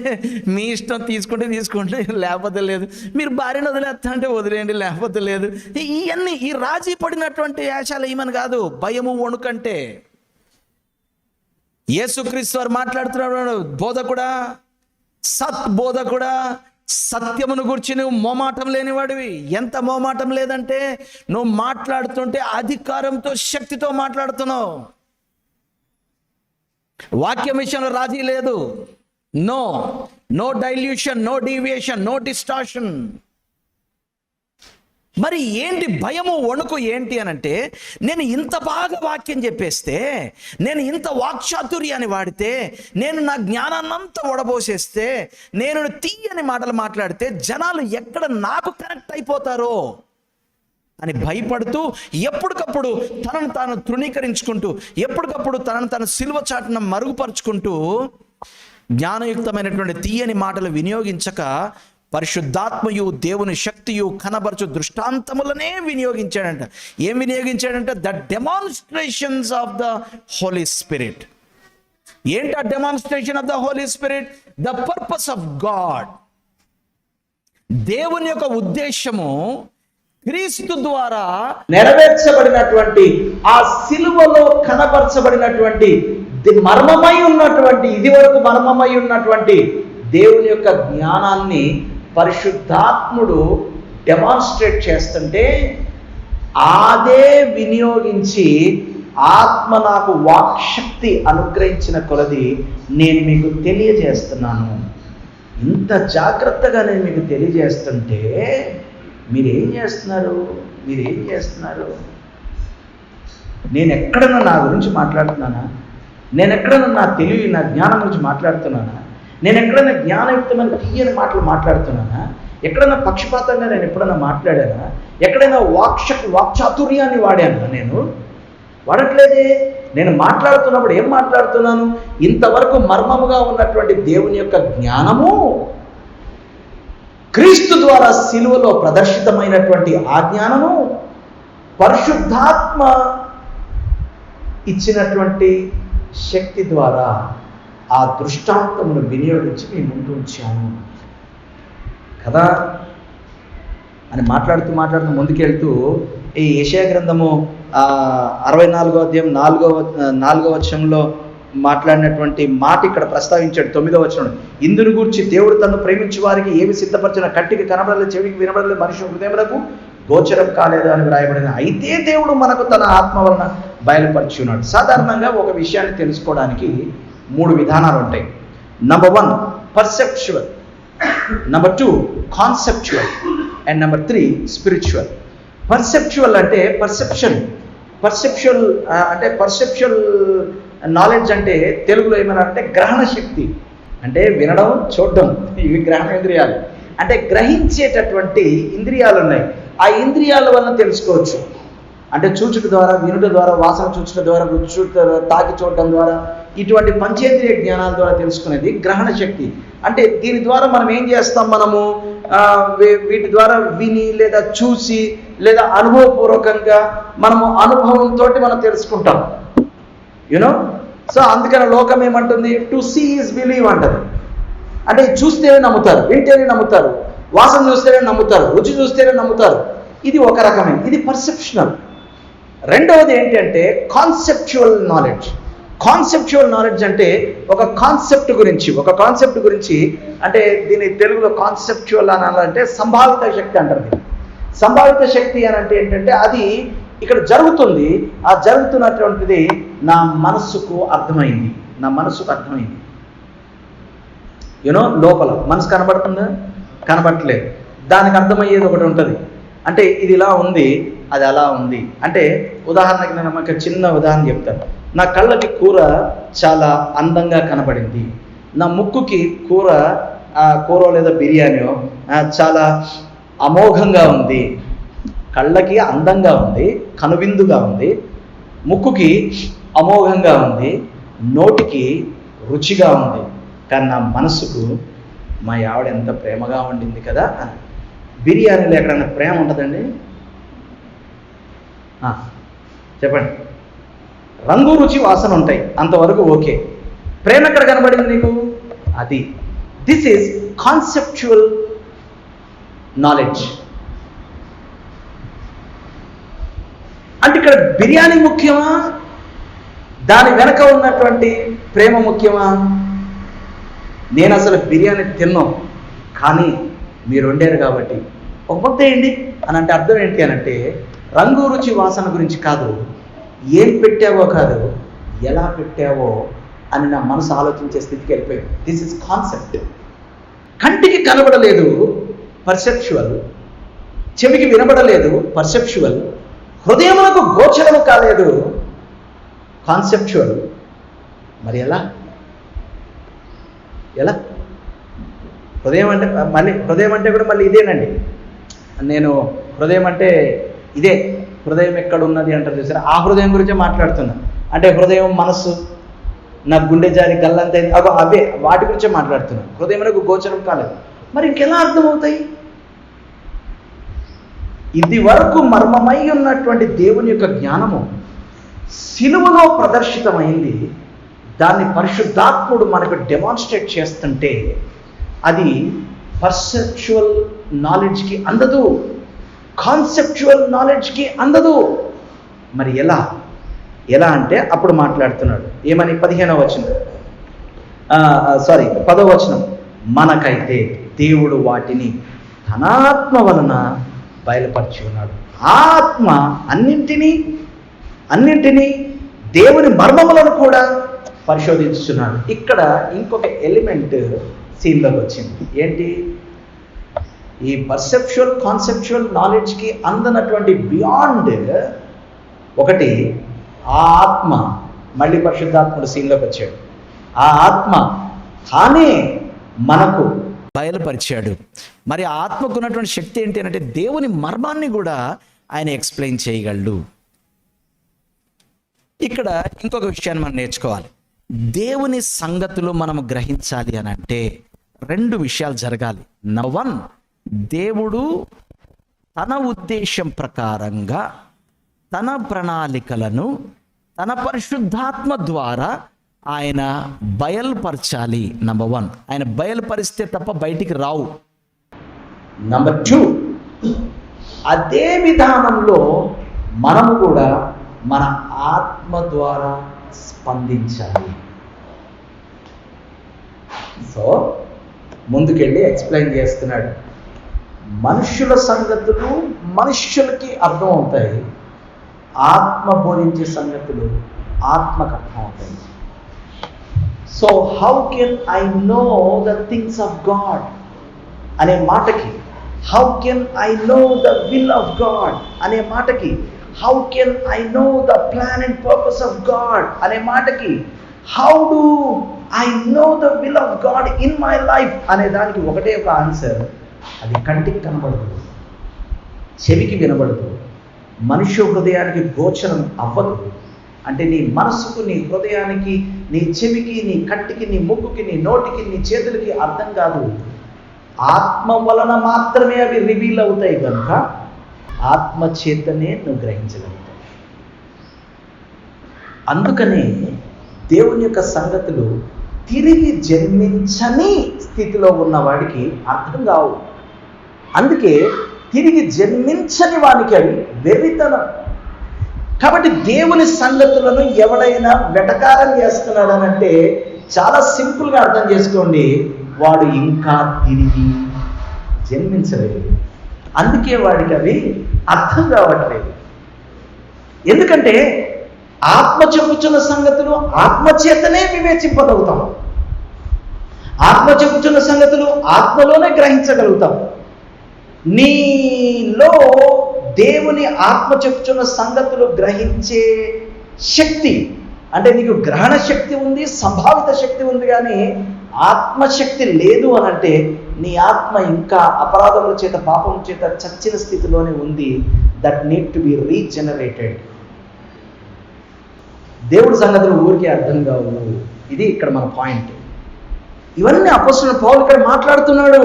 మీ ఇష్టం, తీసుకుంటే తీసుకోండి, లేకపోతే లేదు. మీరు భార్యను వదిలేస్తా అంటే వదిలేయండి, లేకపోతే లేదు. ఇవన్నీ ఈ రాజీ పడినటువంటి వేషాలు ఏమని కాదు, భయము వణుకంటే. యేసుక్రీస్తు వారు మాట్లాడుతున్నాడు, బోధకుడా, సత్బోధకుడా, సత్యమును గురించి నువ్వు మోమాటం లేనివాడివి. ఎంత మోమాటం లేదంటే నువ్వు మాట్లాడుతుంటే అధికారంతో, శక్తితో మాట్లాడుతున్నావు. వాక్యం విషయంలో రాజీ లేదు. No dilution, no deviation, no distortion. మరి ఏంటి భయము వణుకు ఏంటి అనంటే, నేను ఇంత బాగా వాక్యం చెప్పేస్తే, నేను ఇంత వాక్చాతుర్యాన్ని వాడితే, నేను నా జ్ఞానాన్నంతా ఒడబోసేస్తే, నేను తీయని మాటలు మాట్లాడితే జనాలు ఎక్కడ నాకు కనెక్ట్ అయిపోతారో అని భయపడుతూ, ఎప్పటికప్పుడు తనను తాను తృణీకరించుకుంటూ, ఎప్పటికప్పుడు తనను తాను సిలువ చాటున మరుగుపరుచుకుంటూ, జ్ఞానయుక్తమైనటువంటి తీయని మాటలు వినియోగించక పరిశుద్ధాత్మయు దేవుని శక్తియు కనబరచు దృష్టాంతములనే వినియోగించాడంట. ఏం వినియోగించాడంటే the demonstrations of the Holi spirit. ఏంటి ఆ demonstration of the Holi spirit? The purpose of God. దేవుని యొక్క ఉద్దేశము క్రీస్తు ద్వారా నెరవేర్చబడినటువంటి, ఆ సిలువలో కనబరచబడినటువంటి మర్మమై ఉన్నటువంటి, ఇది వరకు మర్మమై ఉన్నటువంటి దేవుని యొక్క జ్ఞానాన్ని పరిశుద్ధాత్ముడు డెమాన్స్ట్రేట్ చేస్తుంటే, అదే వినియోగించి ఆత్మ నాకు వాక్శక్తి అనుగ్రహించిన కొలది నేను మీకు తెలియజేస్తున్నాను. ఇంత జాగ్రత్తగా నేను మీకు తెలియజేస్తుంటే మీరేం చేస్తున్నారు? నేను ఎక్కడన్నా నా గురించి మాట్లాడుతున్నానా? నేను ఎక్కడన్నా నా తెలివి, నా జ్ఞానం గురించి మాట్లాడుతున్నానా? నేను ఎక్కడైనా జ్ఞానయుక్తమైన తీయని మాటలు మాట్లాడుతున్నానా? ఎక్కడైనా పక్షపాతంగా నేను ఎప్పుడైనా మాట్లాడానా? ఎక్కడైనా వాక్చాతుర్యాన్ని వాడానా? నేను వాడట్లేదే. నేను మాట్లాడుతున్నప్పుడు ఏం మాట్లాడుతున్నాను? ఇంతవరకు మర్మముగా ఉన్నటువంటి దేవుని యొక్క జ్ఞానము క్రీస్తు ద్వారా సిలువలో ప్రదర్శితమైనటువంటి ఆ జ్ఞానము, పరిశుద్ధాత్మ ఇచ్చినటువంటి శక్తి ద్వారా ఆ దృష్టాంతమును వినియోగించి మీ ముందు ఉంచాను కదా అని మాట్లాడుతూ ముందుకెళ్తూ ఈ యెషయా గ్రంథము 64వ అధ్యాయం 4వ వచనంలో మాట్లాడినటువంటి మాట ఇక్కడ ప్రస్తావించాడు. 9వ వచనం, ఇందును గూర్చి దేవుడు తను ప్రేమించు వారికి ఏమి సిద్ధపరిచిన, కంటికి కనబడలేదు, చెవికి వినబడలేదు, మనిషి హృదయములకు గోచరం కాలేదు అని వ్రాయబడిన. అయితే దేవుడు మనకు తన ఆత్మ వలన బయలుపరిచి ఉన్నాడు. సాధారణంగా ఒక విషయాన్ని తెలుసుకోవడానికి 3 విధానాలు ఉంటాయి. Number 1 perceptual, number 2 conceptual, and number 3 spiritual. Perceptual అంటే పర్సెప్చువల్ నాలెడ్జ్ అంటే తెలుగులో ఏమన్నారంటే గ్రహణ శక్తి. అంటే వినడం, చూడడం, ఇవి గ్రహణేంద్రియాలు. అంటే గ్రహించేటటువంటి ఇంద్రియాలు ఉన్నాయి. ఆ ఇంద్రియాల వలన తెలుసుకోవచ్చు. అంటే చూచుట ద్వారా, వినుట ద్వారా, వాసన చూచుట ద్వారా, రుచి చూచుట ద్వారా, తాకి చూడటం ద్వారా, ఇటువంటి పంచేంద్రియ జ్ఞానాల ద్వారా తెలుసుకునేది గ్రహణ శక్తి. అంటే దీని ద్వారా మనం ఏం చేస్తాం? మనము వీటి ద్వారా విని లేదా చూసి లేదా అనుభవపూర్వకంగా మనము అనుభవంతో మనం తెలుసుకుంటాం. యూనో. సో అందుకని లోకం ఏమంటుంది? టు సీ ఈజ్ బిలీవ్ అంటది. అంటే చూస్తేనే నమ్ముతారు, వింటేనే నమ్ముతారు, వాసన చూస్తేనే నమ్ముతారు, రుచి చూస్తేనే నమ్ముతారు. ఇది ఒక రకమైన, ఇది పర్సెప్షనల్. రెండవది ఏంటంటే కాన్సెప్చువల్ నాలెడ్జ్. కాన్సెప్చువల్ నాలెడ్జ్ అంటే ఒక కాన్సెప్ట్ గురించి అంటే దీని తెలుగులో కాన్సెప్చువల్ అనాలంటే సంభావిత శక్తి అంటారు. సంభావిత శక్తి అని అంటే ఏంటంటే అది ఇక్కడ జరుగుతుంది, ఆ జరుగుతున్నటువంటిది నా మనస్సుకు అర్థమైంది. యూనో, లోపల మనసు కనబడుతుందా? కనబడట్లేదు. దానికి అర్థమయ్యేది ఒకటి ఉంటుంది. అంటే ఇది ఇలా ఉంది, అది అలా ఉంది. అంటే ఉదాహరణకి నేను ఒక చిన్న ఉదాహరణ చెప్తాను. నా కళ్ళకి కూర చాలా అందంగా కనబడింది, నా ముక్కుకి కూర లేదా బిర్యానీ చాలా అమోఘంగా ఉంది. కళ్ళకి అందంగా ఉంది, కనువిందుగా ఉంది, ముక్కుకి అమోఘంగా ఉంది, నోటికి రుచిగా ఉంది, కానీ నా మనసుకు మా ఆవిడ ఎంత ప్రేమగా వండింది కదా అని. బిర్యానీలో ఎక్కడన్నా ప్రేమ ఉంటుందండి? చెప్పండి. రంగు రుచి వాసన ఉంటాయి, అంతవరకు ఓకే. ప్రేమ ఎక్కడ కనబడింది నీకు? అది దిస్ ఈజ్ కాన్సెప్చువల్ నాలెడ్జ్. అంటే ఇక్కడ బిర్యానీ ముఖ్యమా, దాని వెనక ఉన్నటువంటి ప్రేమ ముఖ్యమా? నేను అసలు బిర్యానీ తిన్నాను, కానీ మీరు వండారు కాబట్టి ఒక ముద్ద వేయండి అని అంటే అర్థం ఏంటి అని అంటే, రంగు రుచి వాసన గురించి కాదు, ఏం పెట్టావో కాదు, ఎలా పెట్టావో అని నా మనసు ఆలోచించే స్థితికి వెళ్ళిపోయింది. This is concept. కంటికి కనబడలేదు, పర్సెప్చువల్. చెవికి వినబడలేదు, పర్సెప్చువల్. హృదయమునకు గోచరము కాలేదు, కాన్సెప్చువల్. మరి ఎలా? హృదయం అంటే హృదయం అంటే కూడా మళ్ళీ ఇదేనండి. నేను హృదయం అంటే ఇదే, హృదయం ఎక్కడ ఉన్నది అంటారు చూసారా, ఆ హృదయం గురించే మాట్లాడుతున్నా. అంటే హృదయం, మనస్సు, నా గుండె జారి గల్లంతే, అవే వాటి గురించే మాట్లాడుతున్నా. హృదయమునకు గోచరం కాలేదు. మరి ఇంకెలా అర్థమవుతాయి? ఇది వరకు మర్మమై ఉన్నటువంటి దేవుని యొక్క జ్ఞానము సిలువలో ప్రదర్శితమైంది. దాన్ని పరిశుద్ధాత్ముడు మనకు డెమాన్స్ట్రేట్ చేస్తుంటే అది పర్సెప్చువల్ నాలెడ్జ్కి అందదు, కాన్సెప్చువల్ నాలెడ్జ్కి అందదు. మరి ఎలా అంటే అప్పుడు మాట్లాడుతున్నాడు. ఏమని? 15వ వచనం, 10వ వచనం. మనకైతే దేవుడు వాటిని తన ఆత్మ వలన బయలుపరిచి ఉన్నాడు. ఆత్మ అన్నింటినీ దేవుని మర్మములను కూడా పరిశోధించుతున్నాడు. ఇక్కడ ఇంకొక ఎలిమెంట్ సీన్లోకి వచ్చింది. ఏంటి? ఈ పర్సెప్చువల్, కాన్సెప్చువల్ నాలెడ్జ్కి అందనటువంటి బియాండ్ ఒకటి ఆ ఆత్మ. మళ్ళీ పరిశుద్ధాత్ముడు సీన్లోకి వచ్చాడు. ఆ ఆత్మ తానే మనకు బయలుపరిచాడు. మరి ఆ ఆత్మకు ఉన్నటువంటి శక్తి ఏంటి అంటే దేవుని మర్మాన్ని కూడా ఆయన ఎక్స్ప్లెయిన్ చేయగలడు. ఇక్కడ ఇంకొక విషయాన్ని మనం నేర్చుకోవాలి. దేవుని సంగతులు మనము గ్రహించాలి అని అంటే 2 విషయాలు జరగాలి. నంబర్ 1, దేవుడు తన ఉద్దేశం ప్రకారంగా తన ప్రణాళికలను తన పరిశుద్ధాత్మ ద్వారా ఆయన బయలుపరచాలి. నంబర్ 1, ఆయన బయలుపరిస్తే తప్ప బయటికి రావు. నంబర్ 2, అదే విధానంలో మనము కూడా మన ఆత్మ ద్వారా స్పందించాలి. సో ముందుకెళ్ళి ఎక్స్ప్లెయిన్ చేస్తున్నాడు. మనుష్యుల సంగతులు మనుష్యులకి అర్థం అవుతాయి, ఆత్మ బోధించే సంగతులు ఆత్మకు అర్థం అవుతాయి. So how can I know the things of God అనే మాటకి, how can I know the will of God అనే మాటకి, how can I know the plan and purpose of God అనే మాటకి, how do I know the will of God in my life అనే దానికి ఒకటే ఒక ఆన్సర్. అది కంటికి కనబడదు, చెవికి వినబడదు, మనుష్య హృదయానికి గోచరం అవ్వదు. అంటే నీ మనస్సుకు, నీ హృదయానికి, నీ చెవికి, నీ కంటికి, నీ ముక్కుకి, నీ నోటికి, నీ చేతులకి అర్థం కాదు. ఆత్మ వలన మాత్రమే అవి రివీల్ అవుతాయి కనుక ఆత్మ చేతనే నువ్వు గ్రహించగలుగుతావు. అందుకనే దేవుని యొక్క సంగతులు తిరిగి జన్మించని స్థితిలో ఉన్నవాడికి అర్థం కావు. అందుకే తిరిగి జన్మించని వానికి అవి వెర్రితనం. కాబట్టి దేవుని సంగతులను ఎవడైనా వెటకారం చేస్తున్నాడనంటే చాలా సింపుల్గా అర్థం చేసుకోండి, వాడు ఇంకా తిరిగి జన్మించలేదు. అందుకే వాడికి అవి అర్థం కావట్లేదు. ఎందుకంటే ఆత్మ చెప్పుచున్న సంగతులు ఆత్మచేతనే వివేచింపగలుగుతాం, ఆత్మ చెప్పుచున్న సంగతులు ఆత్మలోనే గ్రహించగలుగుతాం. నీలో దేవుని ఆత్మ చెప్పుచున్న సంగతులు గ్రహించే శక్తి అంటే నీకు గ్రహణ శక్తి ఉంది, సంభావిత శక్తి ఉంది, కానీ ఆత్మశక్తి లేదు అని అంటే నీ ఆత్మ ఇంకా అపరాధముల చేత, పాపం చేత చచ్చిన స్థితిలోనే ఉంది. That need to be regenerated. దేవుడి సంగతులు ఊరికే అర్థం కావు. ఇది ఇక్కడ మన పాయింట్. ఇవన్నీ అపోస్తలుడైన పౌలు ఇక్కడ మాట్లాడుతున్నాడు.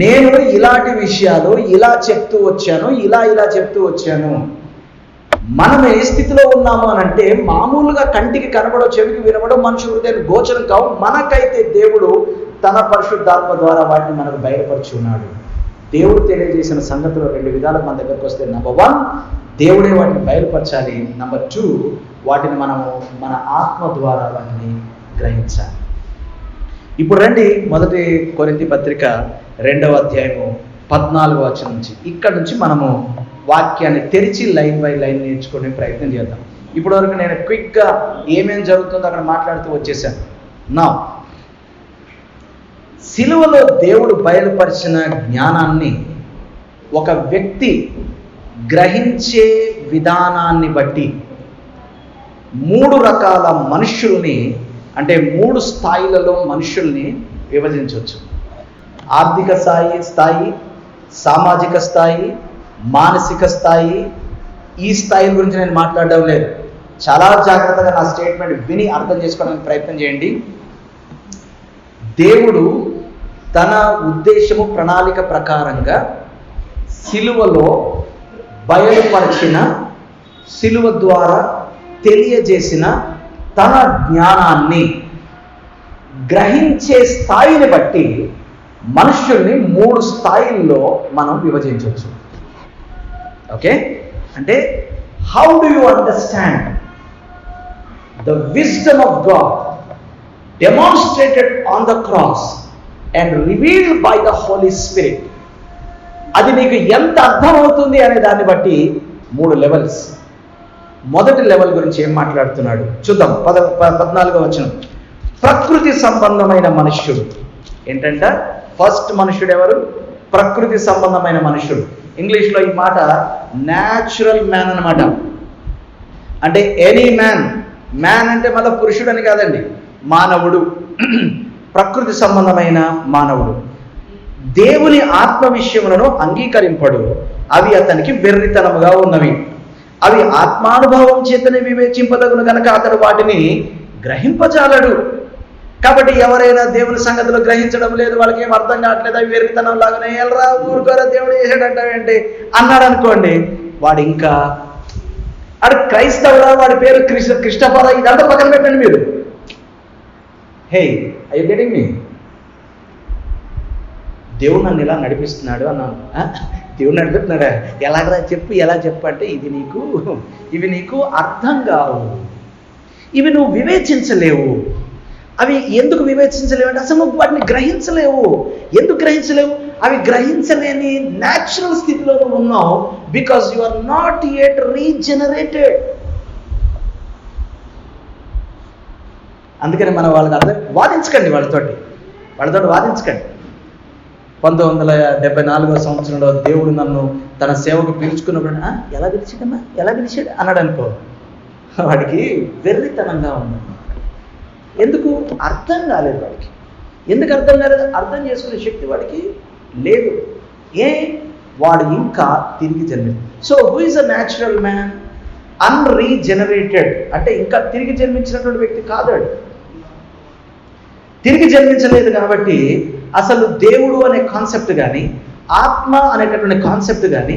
నేను ఇలాంటి విషయాలు ఇలా చెప్తూ వచ్చాను, ఇలా చెప్తూ వచ్చాను. మనం ఏ స్థితిలో ఉన్నాము అని అంటే మామూలుగా కంటికి కనబడో, చెవికి వినబడో, మనుషు హృదయానికి గోచరం కావు. మనకైతే దేవుడు తన పరిశుద్ధాత్మ ద్వారా వాటిని మనకు బయలుపరిచి ఉన్నాడు. దేవుడు తెలియజేసిన సంగతులు రెండు విధాలుగా మన దగ్గరకు వస్తే, నెంబర్ 1 దేవుడే వాటిని బయలుపరచాలి, నెంబర్ 2 వాటిని మనము మన ఆత్మ ద్వారా వాటిని గ్రహించాలి. ఇప్పుడు రండి, 1 కొరింథీ పత్రిక 2వ అధ్యాయము 14వ వచనం నుంచి. ఇక్కడ నుంచి మనము వాక్యాన్ని తెరిచి లైన్ బై లైన్ నేర్చుకునే ప్రయత్నం చేద్దాం. ఇప్పటి వరకు నేను క్విక్గా ఏమేమి జరుగుతుందో అక్కడ మాట్లాడుతూ వచ్చేసాను. నా సిలువలో దేవుడు బయలుపరిచిన జ్ఞానాన్ని ఒక వ్యక్తి గ్రహించే విధానాన్ని బట్టి 3 రకాల మనుష్యుల్ని, అంటే 3 స్థాయిలలో మనుషుల్ని విభజించవచ్చు. ఆర్థిక స్థాయి, సామాజిక స్థాయి, మానసిక స్థాయి. ఈ స్థాయి గురించి నేను మాట్లాడడం లేదు. చాలా జాగ్రత్తగా నా స్టేట్మెంట్ విని అర్థం చేసుకోవడానికి ప్రయత్నం చేయండి. దేవుడు తన ఉద్దేశము, ప్రణాళిక ప్రకారంగా సిలువలో బయలుపరిచిన, సిలువ ద్వారా తెలియజేసిన తన జ్ఞానాన్ని గ్రహించే స్థాయిని బట్టి మనుషుల్ని 3 స్థాయిల్లో మనం విభజించవచ్చు. ఓకే, అంటే how do you understand the wisdom of God demonstrated on the cross and revealed by the Holi Spirit. అది నీకు ఎంత అర్థమవుతుంది అనే దాన్ని బట్టి 3 లెవెల్స్. మొదటి లెవెల్ గురించి ఏం మాట్లాడుతున్నాడు చూద్దాం. 14వ వచనం. ప్రకృతి సంబంధమైన మనుష్యుడు. ఏంటంట? ఫస్ట్ మనుష్యుడు ఎవరు? ప్రకృతి సంబంధమైన మనుష్యుడు. ఇంగ్లీష్లో ఈ మాట న్యాచురల్ మ్యాన్ అనమాట. అంటే ఎనీ మ్యాన్. మ్యాన్ అంటే మళ్ళీ పురుషుడు అని కాదండి, మానవుడు. ప్రకృతి సంబంధమైన మానవుడు. దేవుని ఆత్మ విషయములను అంగీకరింపడు, అవి అతనికి వెర్రితనముగా ఉన్నవి. అవి ఆత్మానుభవం చేతనే వివేచింపదగును కనుక అతడు వాటిని గ్రహింపజాలడు. కాబట్టి ఎవరైనా దేవుని సంగతిలో గ్రహించడం లేదు, వాళ్ళకి ఏం అర్థం కావట్లేదు, అవి వెర్రితనం లాగానే ఎల్రా ఊరుకోరా దేవుడు చేసాడంటావేంటి అన్నాడు అనుకోండి, వాడు ఇంకా అడు క్రైస్తవుడా, వాడి పేరు కృష్ణపద, ఇదంతా పక్కన పెట్టండి మీరు. హే, ఐ యు గెటింగ్ మీ? దేవుడు నన్ను ఇలా నడిపిస్తున్నాడు అన్నాను. దేవుడు నడిపిస్తున్నాడా? ఎలాగరా చెప్పు, ఎలా చెప్పు అంటే ఇవి నీకు అర్థం కావు, ఇవి నువ్వు వివేచించలేవు. అవి ఎందుకు వివేచించలేవు అంటే అసలు నువ్వు వాటిని గ్రహించలేవు. ఎందుకు గ్రహించలేవు? అవి గ్రహించలేని న్యాచురల్ స్థితిలో నువ్వు ఉన్నావు. Because you are not yet regenerated. అందుకని మనం వాళ్ళకి వాదించకండి, వాళ్ళతో వాదించకండి. 1974వ సంవత్సరంలో దేవుడు నన్ను తన సేవకు పిలుచుకున్నప్పుడు ఎలా పిలిచాడు అన్నాడు అనుకో, వాడికి వెర్రితనంగా ఉంది. ఎందుకు? అర్థం కాలేదు వాడికి. ఎందుకు అర్థం కాలేదు? అర్థం చేసుకునే శక్తి వాడికి లేదు. వాడు ఇంకా తిరిగి జన్మించాడు. So who is a natural man? Unregenerated అంటే ఇంకా తిరిగి జన్మించినటువంటి వ్యక్తి కాదాడు. తిరిగి జన్మించలేదు కాబట్టి అసలు దేవుడు అనే కాన్సెప్ట్ కానీ, ఆత్మ అనేటటువంటి కాన్సెప్ట్ కానీ,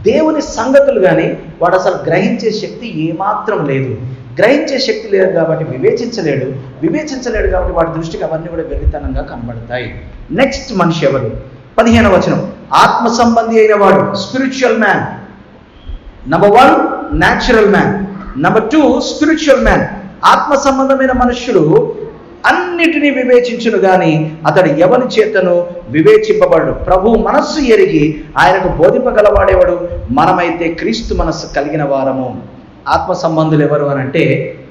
దేవుని సంగతులు కానీ వాడు అసలు గ్రహించే శక్తి ఏమాత్రం లేదు. గ్రహించే శక్తి లేదు కాబట్టి వివేచించలేడు కాబట్టి వాడి దృష్టికి అవన్నీ కూడా వెర్రితనంగా కనబడతాయి. నెక్స్ట్ మనిషి ఎవరు? 15వ వచనం. ఆత్మ సంబంధి అయిన వాడు, spiritual man. Number 1 natural man, number 2 spiritual man. ఆత్మ సంబంధమైన మనుష్యుడు అన్నిటినీ వివేచించును గాని అతడు ఎవరి చేతను వివేచింపబడు. ప్రభు మనస్సు ఎరిగి ఆయనకు బోధింపగలవాడేవాడు. మనమైతే క్రీస్తు మనస్సు కలిగిన వారము. ఆత్మ సంబంధులు ఎవరు అని అంటే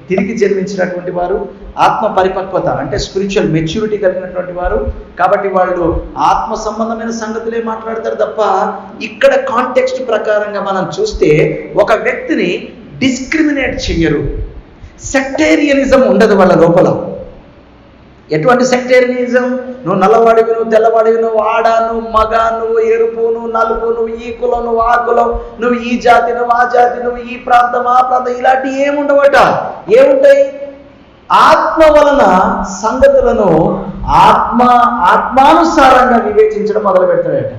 తిరిగి జన్మించినటువంటి వారు, ఆత్మ పరిపక్వత అంటే స్పిరిచువల్ మెచ్యూరిటీ కలిగినటువంటి వారు. కాబట్టి వాళ్ళు ఆత్మ సంబంధమైన సంగతులే మాట్లాడతారు తప్ప ఇక్కడ కాంటెక్స్ట్ ప్రకారంగా మనం చూస్తే ఒక వ్యక్తిని డిస్క్రిమినేట్ చెయ్యరు. సెక్టేరియనిజం ఉండదు వాళ్ళ లోపల. ఎటువంటి సెక్టేరియనిజం? నువ్వు నల్లవాడివి, నువ్వు తెల్లవాడివి, నువ్వు ఆడ, నువ్వు మగ, నువ్వు ఎరుపు, నువ్వు నలుపు, నువ్వు ఈ కులం, నువ్వు ఆ కులం, నువ్వు ఈ జాతి, నువ్వు ఆ జాతి, నువ్వు ఈ ప్రాంతం, ఆ ప్రాంతం, ఇలాంటివి ఏముండవట. ఏముంటాయి? ఆత్మ వలన సంగతులను ఆత్మానుసారంగా వివేచించడం మొదలు పెడతాడట.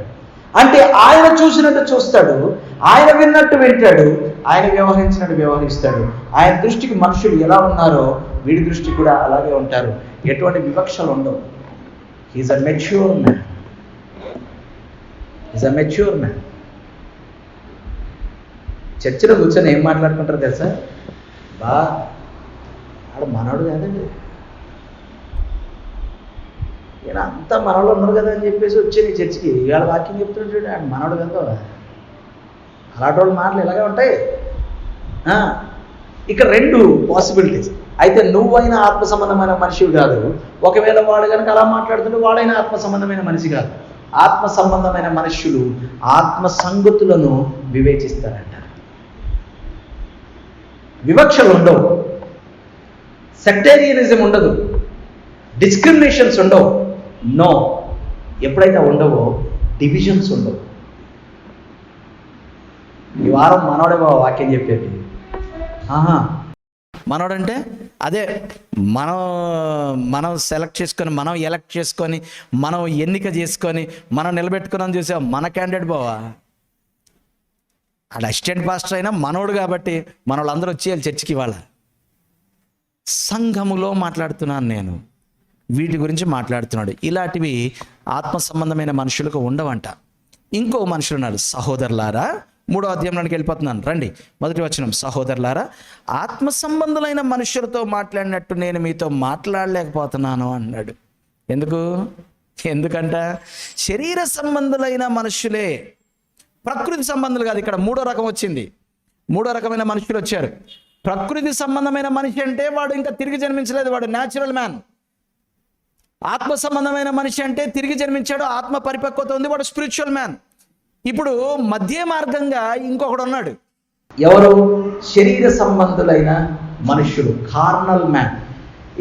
అంటే ఆయన చూసినట్టు చూస్తాడు, ఆయన విన్నట్టు వింటాడు, ఆయన వ్యవహరించినట్టు వ్యవహరిస్తాడు. ఆయన దృష్టికి మనుషులు ఎలా ఉన్నారో వీడి దృష్టి కూడా అలాగే ఉంటారు. ఎటువంటి వివక్షలు ఉండవు. He's a mature man. Is a mature man. చర్చిలో కూర్చొని ఏం మాట్లాడుకుంటారు తెలుసా? ఆడు మనోడు కాదండి, ఈయన అంతా మనోళ్ళు ఉన్నారు కదా అని చెప్పేసి వచ్చి నీ చర్చికి ఇవాళ వాక్యం చెప్తున్నాడు చూడండి, ఆడు మనోడు కదా. అలాంటి వాళ్ళు మాటలు ఇలాగే ఉంటాయి. ఇక రెండు పాసిబిలిటీస్. అయితే నువ్వైనా ఆత్మ సంబంధమైన మనిషివి కాదు. ఒకవేళ వాడు కనుక అలా మాట్లాడుతుంటే వాడైనా ఆత్మ సంబంధమైన మనిషి కాదు. ఆత్మ సంబంధమైన మనుష్యులు ఆత్మ సంగతులను వివేచిస్తారంట. వివక్షలు ఉండవు, సెక్టేరియనిజం ఉండదు, డిస్క్రిమినేషన్స్ ఉండవు. నో, ఎప్పుడైతే ఉండవో డివిజన్స్ ఉండవు. ఈ వారం మనోడే బాబా వాక్యం చెప్పేది. మనోడంటే అదే మనం సెలెక్ట్ చేసుకొని, మనం ఎలక్ట్ చేసుకొని, మనం ఎన్నిక చేసుకొని, మనం నిలబెట్టుకున్నాం చూసాం. మన క్యాండిడేట్ బావా, అది అసిస్టెంట్ పాస్టర్ అయినా మనోడు కాబట్టి మన వాళ్ళందరూ వచ్చేయాలి చర్చికి. వాళ్ళ సంఘములో మాట్లాడుతున్నాను నేను, వీటి గురించి మాట్లాడుతున్నాడు. ఇలాంటివి ఆత్మ సంబంధమైన మనుషులకు ఉండవంట. ఇంకో మనుషులు ఉన్నారు, సహోదరులారా. 3వ అధ్యాయంలోకి వెళ్ళిపోతున్నాను రండి. మొదటి వచనం, సహోదరులారా, ఆత్మ సంబంధులైన మనుషులతో మాట్లాడినట్టు నేను మీతో మాట్లాడలేకపోతున్నాను అన్నాడు. ఎందుకంట శరీర సంబంధులైన మనుషులే, ప్రకృతి సంబంధులు కాదు. ఇక్కడ 3వ రకం వచ్చింది. 3వ రకమైన మనుషులు వచ్చారు. ప్రకృతి సంబంధమైన మనిషి అంటే వాడు ఇంకా తిరిగి జన్మించలేదు, వాడు న్యాచురల్ మ్యాన్. ఆత్మ సంబంధమైన మనిషి అంటే తిరిగి జన్మించాడు, ఆత్మ పరిపక్వత ఉంది, వాడు స్పిరిచువల్ మ్యాన్. ఇప్పుడు మధ్య మార్గంగా ఇంకొకడు ఉన్నాడు. ఎవరు? శరీర సంబంధులైన మనుషులు, కార్నల్ మ్యాన్.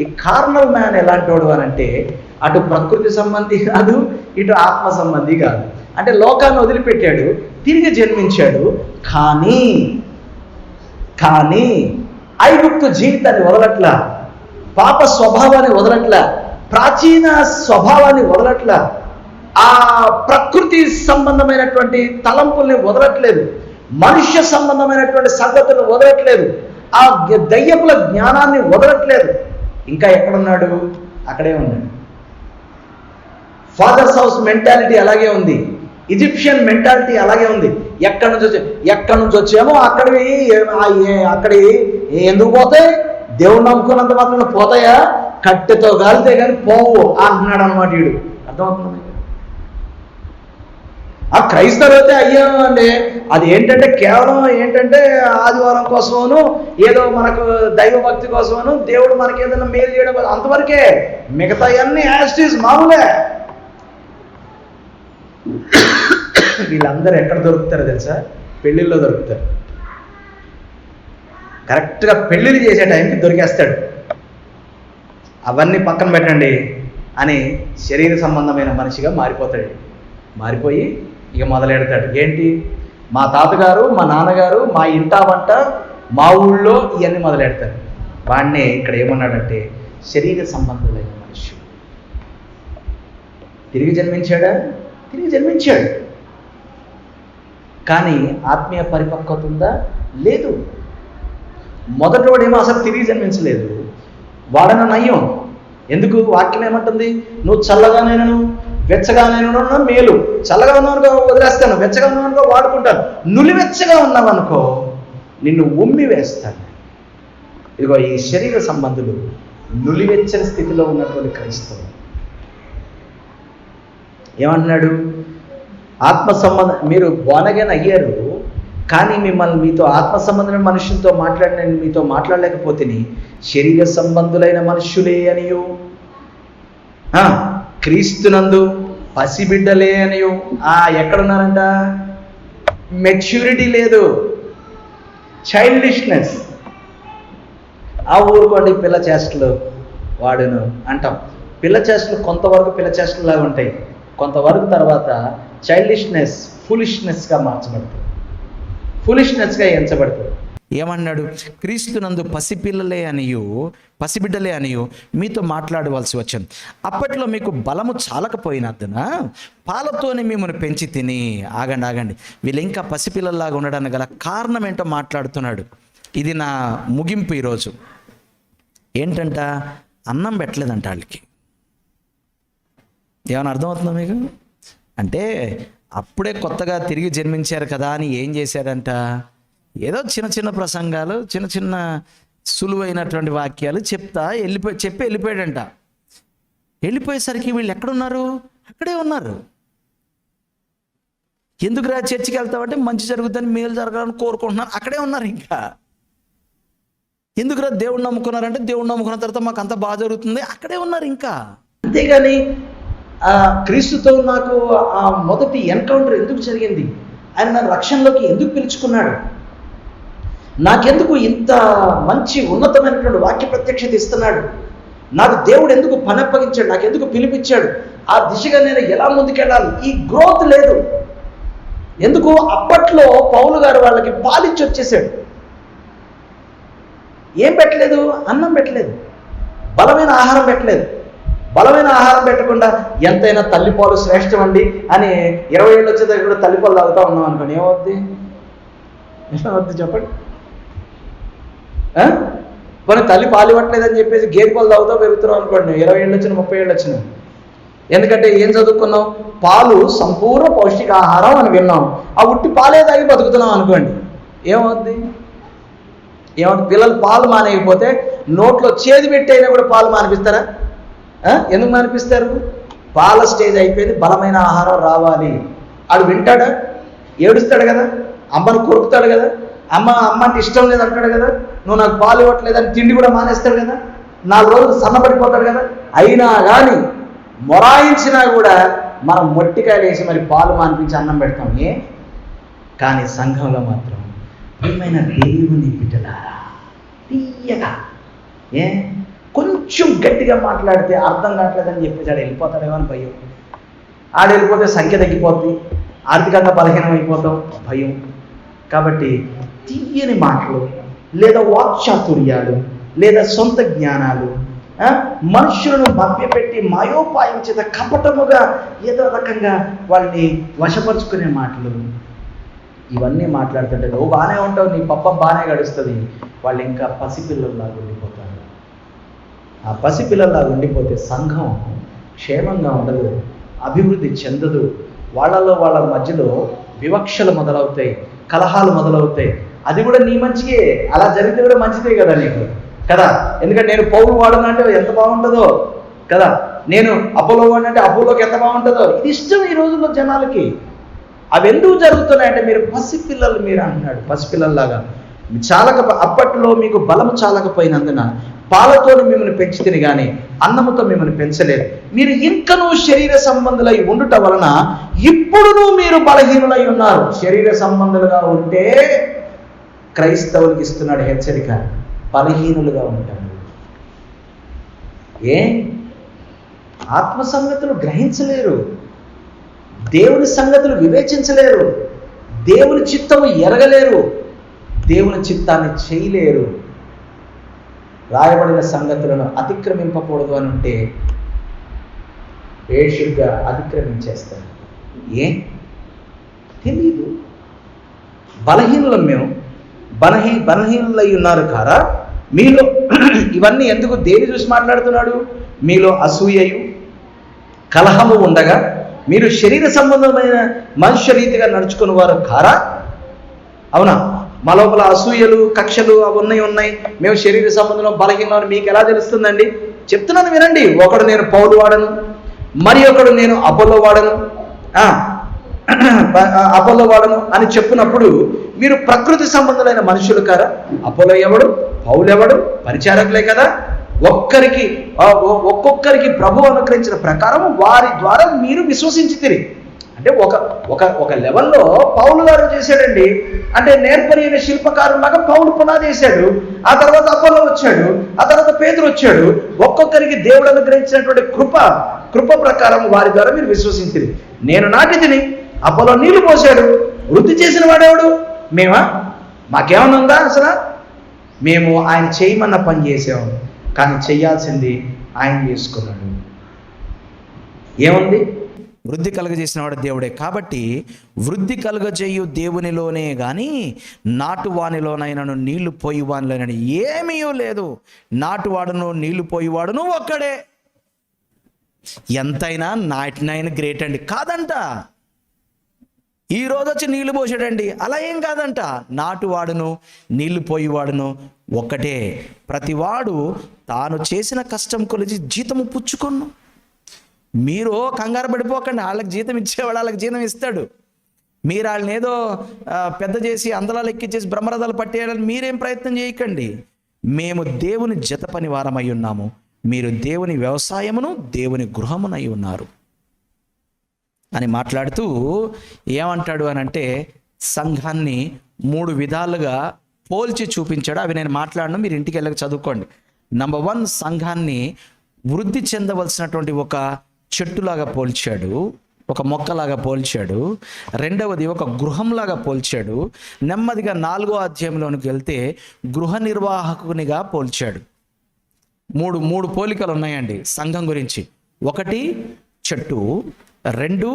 ఈ కార్నల్ మ్యాన్ ఎలాంటి వాడు అని అంటే అటు ప్రకృతి సంబంధి కాదు, ఇటు ఆత్మ సంబంధి కాదు. అంటే లోకాన్ని వదిలిపెట్టాడు, తిరిగి జన్మించాడు. కానీ ఐగుప్తు జీవితాన్ని వదలట్లా, పాప స్వభావాన్ని వదలట్లా, ప్రాచీన స్వభావాన్ని వదలట్లా, ఆ ప్రకృతి సంబంధమైనటువంటి తలంపుల్ని వదలట్లేదు, మనుష్య సంబంధమైనటువంటి సంగతులను వదలట్లేదు, ఆ దయ్యపుల జ్ఞానాన్ని వదలట్లేదు. ఇంకా ఎక్కడున్నాడు? అక్కడే ఉన్నాడు. ఫాదర్స్ హౌస్ మెంటాలిటీ అలాగే ఉంది, ఈజిప్షియన్ మెంటాలిటీ అలాగే ఉంది. ఎక్కడి నుంచి వచ్చామో అక్కడి ఎందుకు పోతాయి? దేవుడు నమ్ముకున్నంత మాత్రం పోతాయా? కట్టెతో కాలితే కానీ పోవు అంటున్నాడు అనమాట వీడు. అర్థమవుతుంది? ఆ క్రైస్తవులు అయితే అయ్యో అంటే అది ఏంటంటే కేవలం ఏంటంటే ఆదివారం కోసమను, ఏదో మనకు దైవభక్తి కోసమను, దేవుడు మనకి ఏదైనా మేలు చేయడం కోసం, అంతవరకే. మిగతా అన్ని యాస్టీస్ మామూలే. వీళ్ళందరూ ఎక్కడ దొరుకుతారో తెలుసా? పెళ్ళిళ్ళలో దొరుకుతారు. కరెక్ట్గా పెళ్ళిళ్ళు చేసే టైంకి దొరికేస్తాడు. అవన్నీ పక్కన పెట్టండి అని శరీర సంబంధమైన మనిషిగా మారిపోతాడు. మారిపోయి ఇక మొదలెడతాడు. ఏంటి? మా తాతగారు, మా నాన్నగారు, మా ఇంటా వంట, మా ఊళ్ళో ఇవన్నీ మొదలెడతారు. వాడినే ఇక్కడ ఏమన్నాడంటే శరీర సంబంధులైన మనిషి. తిరిగి జన్మించాడా? తిరిగి జన్మించాడు. కానీ ఆత్మీయ పరిపక్వత ఉందా? లేదు. మొదటోడేమో అసలు తిరిగి జన్మించలేదు, వాడన నయ్యం. ఎందుకు? వాక్యం ఏమంటుంది? నువ్వు చల్లగానైనాను వెచ్చగానైనా మేలు. చల్లగా ఉన్నావనుకో వదిలేస్తాను, వెచ్చగా ఉన్నావనుకో వాడుకుంటాను, నులివెచ్చగా ఉన్నావనుకో నిన్ను ఉమ్మి వేస్తాను. ఇదిగో ఈ శరీర సంబంధులు నులివెచ్చని స్థితిలో ఉన్నటువంటి క్రైస్తవులు. ఏమంటున్నాడు? ఆత్మ సంబంధం, మీరు బోనగైన అయ్యారు, కానీ మిమ్మల్ని మీతో ఆత్మ సంబంధమైన మనుషులతో మీతో మాట్లాడలేకపోతే శరీర సంబంధులైన మనుషులే అనియు, క్రీస్తునందు పసిబిడ్డలే అనియు. ఎక్కడున్నారంట? మెచ్యూరిటీ లేదు, చైల్డిష్నెస్. ఆ ఊరుకోండి పిల్ల చేష్టలు వాడును అంటాం. పిల్ల చేష్టలు కొంతవరకు పిల్ల చేష్టలు లాగా ఉంటాయి, కొంతవరకు తర్వాత చైల్డిష్నెస్ ఫులిష్నెస్గా మార్చబడుతుంది, ఫులిష్నెస్గా ఎంచబడుతుంది. ఏమన్నాడు? క్రీస్తునందు పసిబిడ్డలే అనియు మీతో మాట్లాడవలసి వచ్చింది. అప్పట్లో మీకు బలము చాలకపోయినందున పాలతోనే మిమ్మల్ని పెంచి తిని. ఆగండి, వీళ్ళు ఇంకా పసిపిల్లల్లాగా ఉండడానికి గల కారణం ఏంటో మాట్లాడుతున్నాడు. ఇది నా ముగింపు ఈరోజు. ఏంటంట? అన్నం పెట్టలేదంట వాళ్ళకి. ఏమైనా అర్థమవుతుందా మీకు? అంటే అప్పుడే కొత్తగా తిరిగి జన్మించారు కదా అని ఏం చేశారంట? ఏదో చిన్న చిన్న ప్రసంగాలు, చిన్న చిన్న సులువైనటువంటి వాక్యాలు చెప్పి వెళ్ళిపోయాడంట. వెళ్ళిపోయేసరికి వీళ్ళు ఎక్కడున్నారు? అక్కడే ఉన్నారు. ఎందుకురా చర్చికి వెళ్తామంటే మంచి జరుగుతుందని, మేలు జరగాలని కోరుకుంటున్నారు, అక్కడే ఉన్నారు. ఇంకా ఎందుకురా దేవుడు నమ్ముకున్నారంటే దేవుడు నమ్ముకున్న తర్వాత మాకు అంత బాగా జరుగుతుంది, అక్కడే ఉన్నారు ఇంకా. అంతేగాని క్రీస్తుతో నాకు ఆ మొదటి ఎన్కౌంటర్ ఎందుకు జరిగింది, ఆయన నా రక్షణలోకి ఎందుకు పిలుచుకున్నాడు, నాకెందుకు ఇంత మంచి ఉన్నతమైనటువంటి వాక్య ప్రత్యక్షత ఇస్తున్నాడు, నాకు దేవుడు ఎందుకు పని అప్పగించాడు, నాకు ఎందుకు పిలిపించాడు, ఆ దిశగా నేను ఎలా ముందుకెళ్ళాలి, ఈ గ్రోత్ లేదు. ఎందుకు? అప్పట్లో పౌలు గారు వాళ్ళకి పాలిచ్చి వచ్చేసాడు. ఏం పెట్టలేదు? అన్నం పెట్టలేదు, బలమైన ఆహారం పెట్టలేదు. బలమైన ఆహారం పెట్టకుండా ఎంతైనా తల్లిపాలు శ్రేష్టం అండి అని 20 ఏళ్ళు వచ్చే దగ్గర కూడా తల్లిపాలు తాగుతూ ఉన్నాం అనుకోండి, ఏమవుద్ది చెప్పండి? కొన్ని తల్లి పాలు ఇవ్వట్లేదని చెప్పేసి గేదె పాలు తాగుతూ పెరుగుతున్నాం అనుకోండి, 20 ఏళ్ళు వచ్చిన 30 ఏళ్ళు వచ్చిన. ఎందుకంటే ఏం చదువుకున్నాం? పాలు సంపూర్ణ పౌష్టికాహారం అని విన్నాం. ఆ ఉట్టి పాలే తాగి బతుకుతున్నాం అనుకోండి, ఏమవుద్ది? పిల్లలు పాలు మానేయకపోతే నోట్లో చేతి పెట్టైనా కూడా పాలు మానిపిస్తారా? ఎందుకు మానిపిస్తారు? పాల స్టేజ్ అయిపోయింది, బలమైన ఆహారం రావాలి. ఆడు వింటాడా? ఏడుస్తాడు కదా, అమ్మను కొరుకుతాడు కదా, అమ్మ అంటే ఇష్టం లేదు అంటాడు కదా, నువ్వు నాకు పాలు ఇవ్వట్లేదని తిండి కూడా మానేస్తాడు కదా, 4 రోజులు సన్నపడిపోతాడు కదా. అయినా కానీ మొరాయించినా కూడా మనం మొట్టికాయలు వేసి మరి పాలు మానిపించి అన్నం పెడతాం. కానీ సంఘంలో మాత్రం ప్రియమైన దేవుని బిడ్డలారా, తీయగా కొంచెం గట్టిగా మాట్లాడితే అర్థం కావట్లేదని చెప్పేసి ఆడు వెళ్ళిపోతాడేమో అని భయం. ఆడు వెళ్ళిపోతే సంఖ్య తగ్గిపోద్ది, ఆర్థికంగా బలహీనం అయిపోతాం, భయం. కాబట్టి తీయని మాటలు లేదా వాక్చాతుర్యాలు లేదా సొంత జ్ఞానాలు, మనుషులను మభ్యపెట్టి మాయోపాయం చేత కపటముగా ఏదో రకంగా వాళ్ళని వశపరుచుకునే మాటలు, ఇవన్నీ మాట్లాడుతుంటే నువ్వు బాగానే ఉంటావు, నీ పప్పం బాగానే గడుస్తుంది. వాళ్ళు ఇంకా పసిపిల్లల్లాగా ఉండిపోతారు. ఆ పసిపిల్లల్లాగా ఉండిపోతే సంఘం క్షేమంగా ఉండదు, అభివృద్ధి చెందదు. వాళ్ళ మధ్యలో వివక్షలు మొదలవుతాయి, కలహాలు మొదలవుతాయి. అది కూడా నీ మంచికే, అలా జరిగితే కూడా మంచిదే కదా నీకు, కదా. ఎందుకంటే నేను పౌలు వాడను అంటే ఎంత బాగుంటుందో కదా, నేను అపోలో వాడిని అంటే అపోలోకి ఎంత బాగుంటుందో. ఇది ఇష్టం ఈ రోజుల్లో జనాలకి. అవి ఎందుకు జరుగుతున్నాయంటే మీరు పసిపిల్లలు, మీరు అంటున్నాడు పసిపిల్లల్లాగా అప్పట్లో మీకు బలము చాలకపోయినందున పాలతో మిమ్మల్ని పెంచితిని కానీ అన్నముతో మిమ్మల్ని పెంచలేదు. మీరు ఇంకనూ శరీర సంబంధులై ఉండుట వలన ఇప్పుడును మీరు బలహీనులై ఉన్నారు. శరీర సంబంధులుగా ఉంటే క్రైస్తవులకి ఇస్తున్నాడు హెచ్చరిక, బలహీనులుగా ఉంటారు. ఆత్మ సంగతులు గ్రహించలేరు, దేవుని సంగతులు వివేచించలేరు, దేవుని చిత్తము ఎరగలేరు, దేవుని చిత్తాన్ని చేయలేరు. రాయబడిన సంగతులను అతిక్రమింపకూడదు అని ఉంటే బేషుగ్గా అతిక్రమించేస్తారు. తెలీదు. బలహీనులం మేము, బలహీనులై ఉన్నారు కారా మీలో. ఇవన్నీ ఎందుకు? దేని చూసి మాట్లాడుతున్నాడు? మీలో అసూయయు కలహము ఉండగా మీరు శరీర సంబంధమైన మనుష్య రీతిగా నడుచుకుని వారు కారా? అవునా? మా లోపల అసూయలు కక్షలు అవి ఉన్నాయి, మేము శరీర సంబంధంలో బలహీనమని మీకు ఎలా తెలుస్తుందండి? చెప్తున్నాను వినండి. ఒకడు నేను పౌలు వాడను, మరి ఒకడు నేను అపోలో వాడను అని చెప్పినప్పుడు మీరు ప్రకృతి సంబంధులైన మనుషులు కారా? అపోలో ఎవడు, పౌలు ఎవడు? పరిచారకులే కదా. ఒక్కొక్కరికి ప్రభు అనుగ్రహించిన ప్రకారం వారి ద్వారా మీరు విశ్వసించితిరి. అంటే అంటే ఒక ఒక ఒక లెవెల్లో పౌలు గారు చేశాడండి. అంటే నేర్పరియైన శిల్పకారులాగా పౌలు పునాది వేశాడు. ఆ తర్వాత అపోలో వచ్చాడు, ఆ తర్వాత పేతురు వచ్చాడు. ఒక్కొక్కరికి దేవుడు అనుగ్రహించినటువంటి కృప ప్రకారం వారి ద్వారా మీరు విశ్వసించింది. నేను నాటిదిని, అపోలో నీళ్లు పోసాడు. వృద్ధి చేసిన వాడేవాడు? మేమా? మాకేమన్నా ఉందా అసలు? మేము ఆయన చేయమన్న పని చేసాము, కానీ చెయ్యాల్సింది ఆయన చేసుకున్నాడు. ఏముంది? వృద్ధి కలుగజేసిన వాడు దేవుడే. కాబట్టి వృద్ధి కలుగజేయు దేవునిలోనే కానీ నాటువానిలోనైనాను నీళ్లు పోయివానిలోనైనా ఏమీ లేదు. నాటువాడును నీళ్లు పోయివాడును ఒక్కడే. ఎంతైనా నాటినైనా గ్రేట్ అండి కాదంట. ఈరోజు వచ్చి నీళ్లు పోసాడండి అలా ఏం కాదంట. నాటువాడును నీళ్లు పోయివాడును ఒక్కటే. ప్రతివాడు తాను చేసిన కష్టం కొలిచి జీతము పుచ్చుకొను. మీరు కంగారు పడిపోకండి. వాళ్ళకి జీతం ఇచ్చేవాడు వాళ్ళకి జీతం ఇస్తాడు. మీరు వాళ్ళని ఏదో పెద్ద చేసి అందలాలు ఎక్కించేసి బ్రహ్మరథాలు పట్టేయాలని మీరేం ప్రయత్నం చేయకండి. మేము దేవుని జత పని వారమై ఉన్నాము, మీరు దేవుని వ్యవసాయమును దేవుని గృహమునై ఉన్నారు అని మాట్లాడుతూ ఏమంటాడు అని అంటే, సంఘాన్ని 3 విధాలుగా పోల్చి చూపించాడు. అవి నేను మాట్లాడను, మీరు ఇంటికి వెళ్ళక చదువుకోండి. నంబర్ 1, సంఘాన్ని వృద్ధి చెందవలసినటువంటి ఒక చెట్టులాగా పోల్చాడు, ఒక మొక్కలాగా పోల్చాడు. రెండవది ఒక గృహంలాగా పోల్చాడు. నెమ్మదిగా 4వ అధ్యాయంలోనికి వెళ్తే గృహ నిర్వాహకునిగా పోల్చాడు. మూడు పోలికలు ఉన్నాయండి సంఘం గురించి. 1 చెట్టు, 2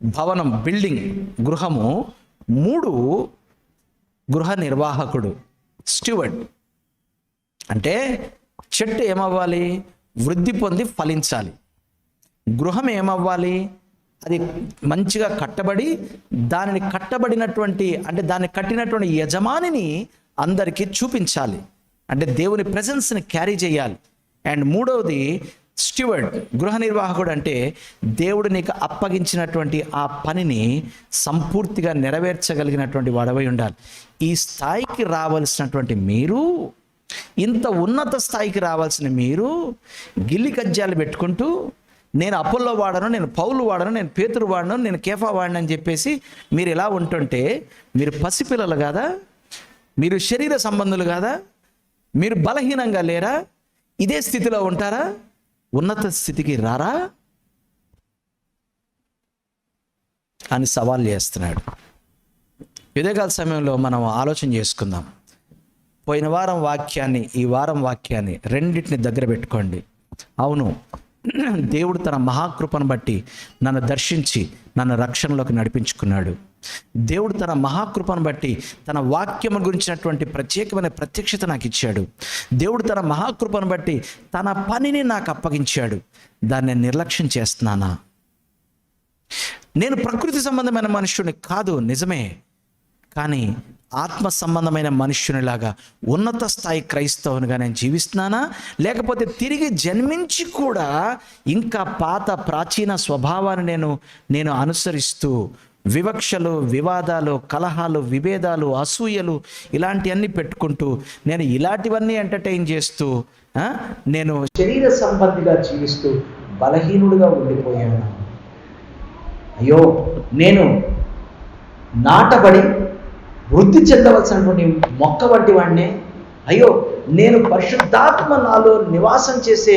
భవనం, బిల్డింగ్, గృహము, 3 గృహ నిర్వాహకుడు, స్టూవర్డ్. అంటే చెట్టు ఏమవ్వాలి? వృద్ధి పొంది ఫలించాలి. గృహం ఏమవ్వాలి? అది మంచిగా కట్టబడి దానిని కట్టబడినటువంటి అంటే దాన్ని కట్టినటువంటి యజమానిని అందరికీ చూపించాలి. అంటే దేవుని ప్రెజెన్స్ని క్యారీ చేయాలి. అండ్ 3వది స్టూవర్డ్, గృహ నిర్వాహకుడు. అంటే దేవుడు నీకు అప్పగించినటువంటి ఆ పనిని సంపూర్తిగా నెరవేర్చగలిగినటువంటి వాడవై ఉండాలి. ఈ స్థాయికి రావాల్సినటువంటి మీరు, ఇంత ఉన్నత స్థాయికి రావాల్సిన మీరు గిల్లి కజ్జాలు పెట్టుకుంటూ నేను అపోల్లో వాడను, నేను పౌలు వాడను, నేను పేతురు వాడను, నేను కేఫా వాడను అని చెప్పేసి మీరు ఎలా ఉంటుంటే మీరు పసిపిల్లలు కాదా? మీరు శరీర సంబంధులు కాదా? మీరు బలహీనంగా లేరా? ఇదే స్థితిలో ఉంటారా? ఉన్నత స్థితికి రారా అని సవాల్ చేస్తున్నాడు. ఉదయకాల సమయంలో మనం ఆలోచన చేసుకుందాం. పోయిన వారం వాక్యాన్ని, ఈ వారం వాక్యాన్ని రెండింటిని దగ్గర పెట్టుకోండి. అవును, దేవుడు తన మహాకృపను బట్టి నన్ను దర్శించి నన్ను రక్షణలోకి నడిపించుకున్నాడు. దేవుడు తన మహాకృపను బట్టి తన వాక్యము గురించినటువంటి ప్రత్యేకమైన ప్రత్యక్షత నాకు ఇచ్చాడు. దేవుడు తన మహాకృపను బట్టి తన పనిని నాకు అప్పగించాడు. దాన్ని నిర్లక్ష్యం చేస్తున్నానా? నేను ప్రకృతి సంబంధమైన మనుష్యుని కాదు, నిజమే. కానీ ఆత్మ సంబంధమైన మనుష్యునిలాగా ఉన్నత స్థాయి క్రైస్తవునిగా నేను జీవిస్తున్నానా? లేకపోతే తిరిగి జన్మించి కూడా ఇంకా పాత ప్రాచీన స్వభావాన్ని నేను అనుసరిస్తూ వివక్షలు, వివాదాలు, కలహాలు, విభేదాలు, అసూయలు ఇలాంటివన్నీ పెట్టుకుంటూ నేను ఇలాంటివన్నీ ఎంటర్టైన్ చేస్తూ నేను శరీర సంబంధిగా జీవిస్తూ బలహీనుడిగా ఉండిపోయాను. అయ్యో, నేను నాటబడి వృద్ధి చెందవలసినటువంటి మొక్క వంటి వాడినే. అయ్యో, నేను పరిశుద్ధాత్మ నాలో నివాసం చేసే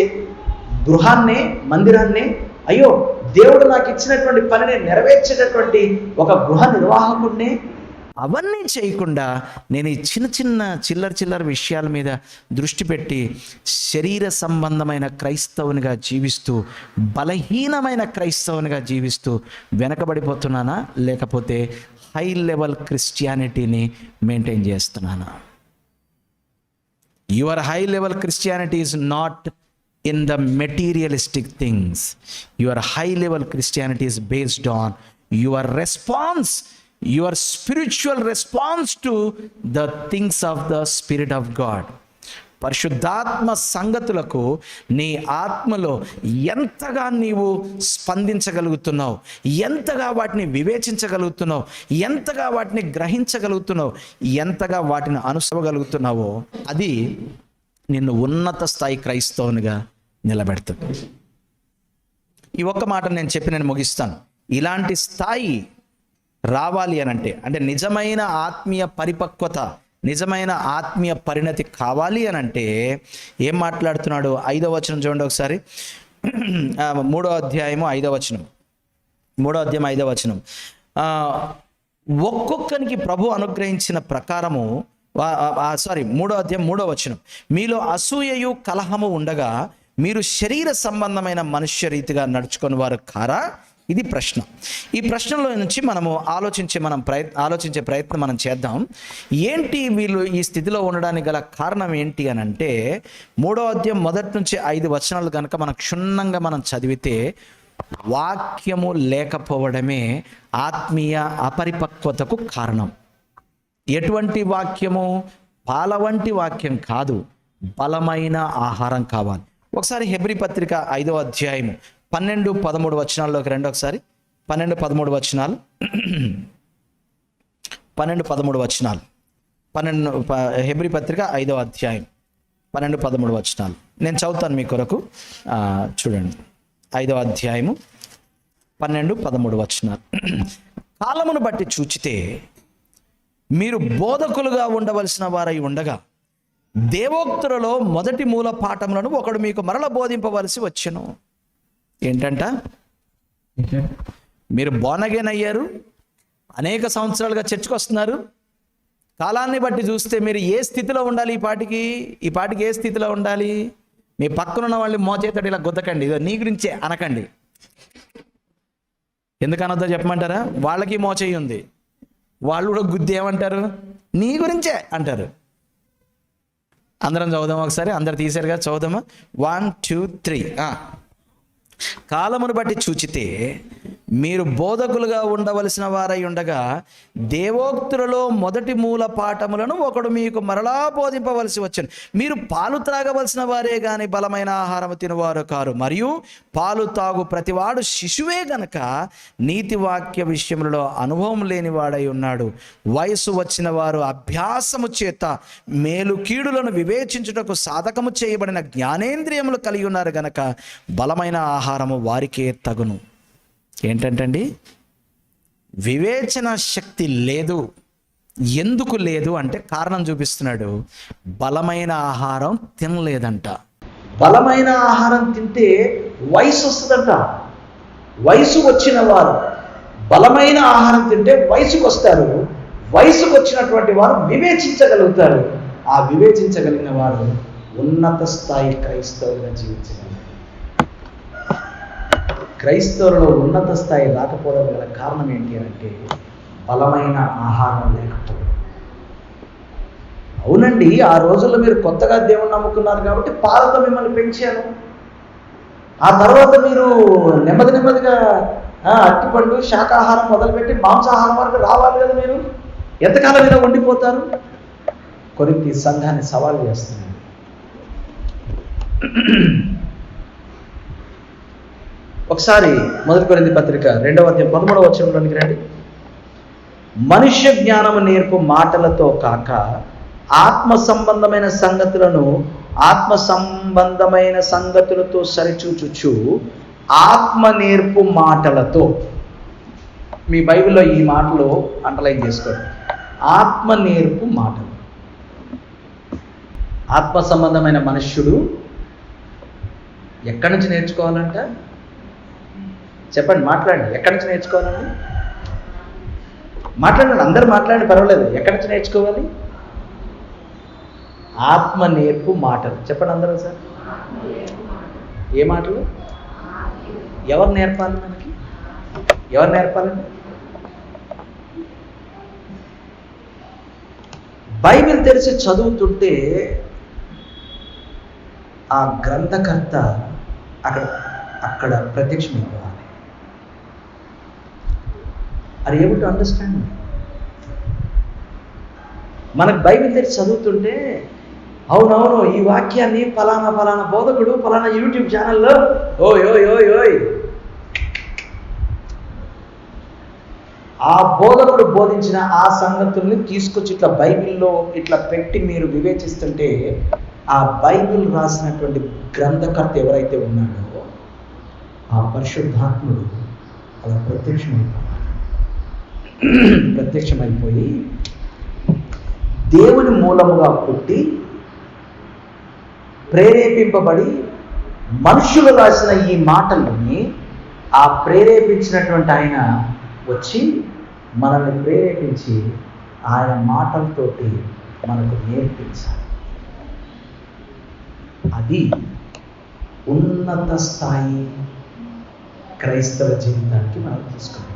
గృహాన్నే, మందిరాన్నే, అయ్యో దేవుడు నాకు ఇచ్చినటువంటి పనిని నెరవేర్చేటటువంటి ఒక గృహ నిర్వాహకుడినే. అవన్నీ చేయకుండా నేను ఈ చిల్లర విషయాల మీద దృష్టి పెట్టి శరీర సంబంధమైన క్రైస్తవునిగా జీవిస్తూ, బలహీనమైన క్రైస్తవునిగా జీవిస్తూ వెనకబడిపోతున్నానా? లేకపోతే హై లెవెల్ క్రిస్టియానిటీని మెయింటైన్ చేస్తున్నానా? Your high level Christianity is not in the materialistic things. Your high level Christianity is based on your response, your spiritual response to the things of the Spirit of God. పరిశుద్ధాత్మ సంగతులకు నీ ఆత్మలో ఎంతగా నీవు స్పందించగలుగుతున్నావు, ఎంతగా వాటిని వివేచించగలుగుతున్నావు, ఎంతగా వాటిని గ్రహించగలుగుతున్నావు, ఎంతగా వాటిని అనుసరించగలుగుతున్నావో అది నిన్ను ఉన్నత స్థాయి క్రైస్తవునిగా నిలబెడుతుంది. ఈ ఒక్క మాట నేను చెప్పి నేను ముగిస్తాను. ఇలాంటి స్థాయి రావాలి అనంటే, అంటే నిజమైన ఆత్మీయ పరిపక్వత, నిజమైన ఆత్మీయ పరిణతి కావాలి అనంటే ఏం మాట్లాడుతున్నాడు? 5వ వచనం చూడండి ఒకసారి. 3వ అధ్యాయము 5వ వచనం. 3వ అధ్యాయం 5వ వచనం. ఒక్కొక్కరికి ప్రభు అనుగ్రహించిన ప్రకారము, 3వ అధ్యాయం 3వ వచనం. మీలో అసూయయు కలహము ఉండగా మీరు శరీర సంబంధమైన మనుష్య రీతిగా నడుచుకుని వారు కారా? ఇది ప్రశ్న. ఈ ప్రశ్నలో నుంచి మనము ఆలోచించే ప్రయత్నం మనం చేద్దాం. ఏంటి వీళ్ళు ఈ స్థితిలో ఉండడానికి గల కారణం ఏంటి అని అంటే, 3వ అధ్యాయం 1 నుంచి 5 వచనాలు కనుక మనం క్షుణ్ణంగా మనం చదివితే, వాక్యము లేకపోవడమే ఆత్మీయ అపరిపక్వతకు కారణం. ఎటువంటి వాక్యము? పాల వంటి వాక్యం కాదు, బలమైన ఆహారం కావాలి. ఒకసారి హెబ్రీ పత్రిక 5వ అధ్యాయము 12-13 వచనాల్లోకి రండి ఒకసారి. 12-13 వచనాలు. 12-13 వచనాలు. హెబ్రీ పత్రిక 5వ అధ్యాయం 12-13 వచనాలు నేను చదువుతాను మీ కొరకు. చూడండి, 5వ అధ్యాయము 12-13 వచనాలు. కాలమును బట్టి చూచితే మీరు బోధకులుగా ఉండవలసిన వారై ఉండగా దేవోక్తులలో మొదటి మూల పాఠములను ఒకడు మీకు మరల బోధింపవలసి వచ్చెను. ఏంటంట? మీరు బోర్న్ అయ్యారు, అనేక సంవత్సరాలుగా చర్చకు వస్తున్నారు. కాలాన్ని బట్టి చూస్తే మీరు ఏ స్థితిలో ఉండాలి? ఈ పాటికి ఏ స్థితిలో ఉండాలి? మీ పక్కనున్న వాళ్ళని మోచేతడు ఇలా గుద్దకండి, ఇదో నీ గురించే అనకండి. ఎందుకనొద్దో చెప్పమంటారా? వాళ్ళకి మోచేయి ఉంది, వాళ్ళు కూడా గుద్ది ఏమంటారు? నీ గురించే అంటారు. అందరం చదువుదాం ఒకసారి. అందరు తీశారుగా, చదువుదామా? 1 2 3. కాలమును బట్టి చూచితే మీరు బోధకులుగా ఉండవలసిన వారై ఉండగా దేవోక్తులలో మొదటి మూల పాఠములను ఒకడు మీకు మరలా బోధింపవలసి వచ్చను. మీరు పాలు త్రాగవలసిన వారే గాని బలమైన ఆహారము తినవారు కారు. మరియు పాలు తాగు ప్రతివాడు శిశువే గనక నీతి వాక్య విషయములలో అనుభవం లేనివాడై ఉన్నాడు. వయసు వచ్చిన వారు అభ్యాసము చేత మేలు కీడులను వివేచించుటకు సాధకము చేయబడిన జ్ఞానేంద్రియములు కలిగి ఉన్నారు గనక బలమైన ఆహారము వారికే తగును. ఏంటంటండి? వివేచన శక్తి లేదు. ఎందుకు లేదు అంటే కారణం చూపిస్తున్నాడు. బలమైన ఆహారం తినలేదంట. బలమైన ఆహారం తింటే వయసు వస్తుందంట. వయసు వచ్చిన వారు బలమైన ఆహారం తింటే వయసుకు వస్తారు. వయసుకు వచ్చినటువంటి వారు వివేచించగలుగుతారు. ఆ వివేచించగలిగిన వారు ఉన్నత స్థాయి క్రైస్తవులుగా జీవించగలరు. క్రైస్తవులలో ఉన్నత స్థాయి రాకపోవడం గల కారణం ఏంటి అంటే బలమైన ఆహారం లేకపోవడం. అవునండి, ఆ రోజుల్లో మీరు కొత్తగా దేవుణ్ణి నమ్ముకున్నారు కాబట్టి పాలతో మిమ్మల్ని పెంచాను. ఆ తర్వాత మీరు నెమ్మదిగా అట్టిపండు శాకాహారం మొదలుపెట్టి మాంసాహారం వరకు రావాలి కదా. మీరు ఎంతకాలం మీద ఉండిపోతారు? కొరింథీ సంఘాన్ని సవాల్ చేస్తున్నాను. ఒకసారి 1 కొరింథీ పత్రిక 2వ అధ్యాయం 13వ వచనంలోనికి రండి. మనుష్య జ్ఞానము నేర్పు మాటలతో కాక ఆత్మ సంబంధమైన సంగతులతో సరిచూచుచు ఆత్మ నేర్పు మాటలతో. మీ బైబిల్లో ఈ మాటలు అండర్లైన్ చేసుకోండి. ఆత్మ నేర్పు మాటలు. ఆత్మ సంబంధమైన మనుష్యుడు ఎక్కడి నుంచి నేర్చుకోవాలంట? చెప్పండి, మాట్లాడండి. ఎక్కడి నుంచి నేర్చుకోవాలండి? మాట్లాడండి, అందరూ మాట్లాడండి, పర్వాలేదు. ఎక్కడి నుంచి నేర్చుకోవాలి? ఆత్మ నేర్పు మాటలు. చెప్పండి అందరూ సార్. ఏ మాటలు? ఎవరు నేర్పాలి మనకి? ఎవరు నేర్పాలండి? బైబిల్ తెరిచి చదువుతుంటే ఆ గ్రంథకర్త అక్కడ ప్రత్యక్షమైపోవాలి. Are able to understand. మనకు బైబిల్ తెరిచి చదువుతుంటే అవునవును ఈ వాక్యాన్ని ఫలానా బోధకుడు ఫలానా యూట్యూబ్ ఛానల్లో ఓయ్ ఆ బోధకుడు బోధించిన ఆ సంగతుల్ని తీసుకొచ్చి ఇట్లా బైబిల్లో ఇట్లా పెట్టి మీరు వివేచిస్తుంటే ఆ బైబిల్ రాసినటువంటి గ్రంథకర్త ఎవరైతే ఉన్నాడో ఆ పరిశుద్ధాత్ముడు అలా ప్రత్యక్షమైపోయి దేవుని మూలముగా పుట్టి ప్రేరేపింపబడి మనుషులు రాసిన ఈ మాటలని ఆ ప్రేరేపించినటువంటి ఆయన వచ్చి మనల్ని ప్రేరేపించి ఆయన మాటలతోటి మనకు నేర్పించాలి. అది ఉన్నత స్థాయి క్రైస్తవ జీవితానికి మనం తీసుకున్నాం.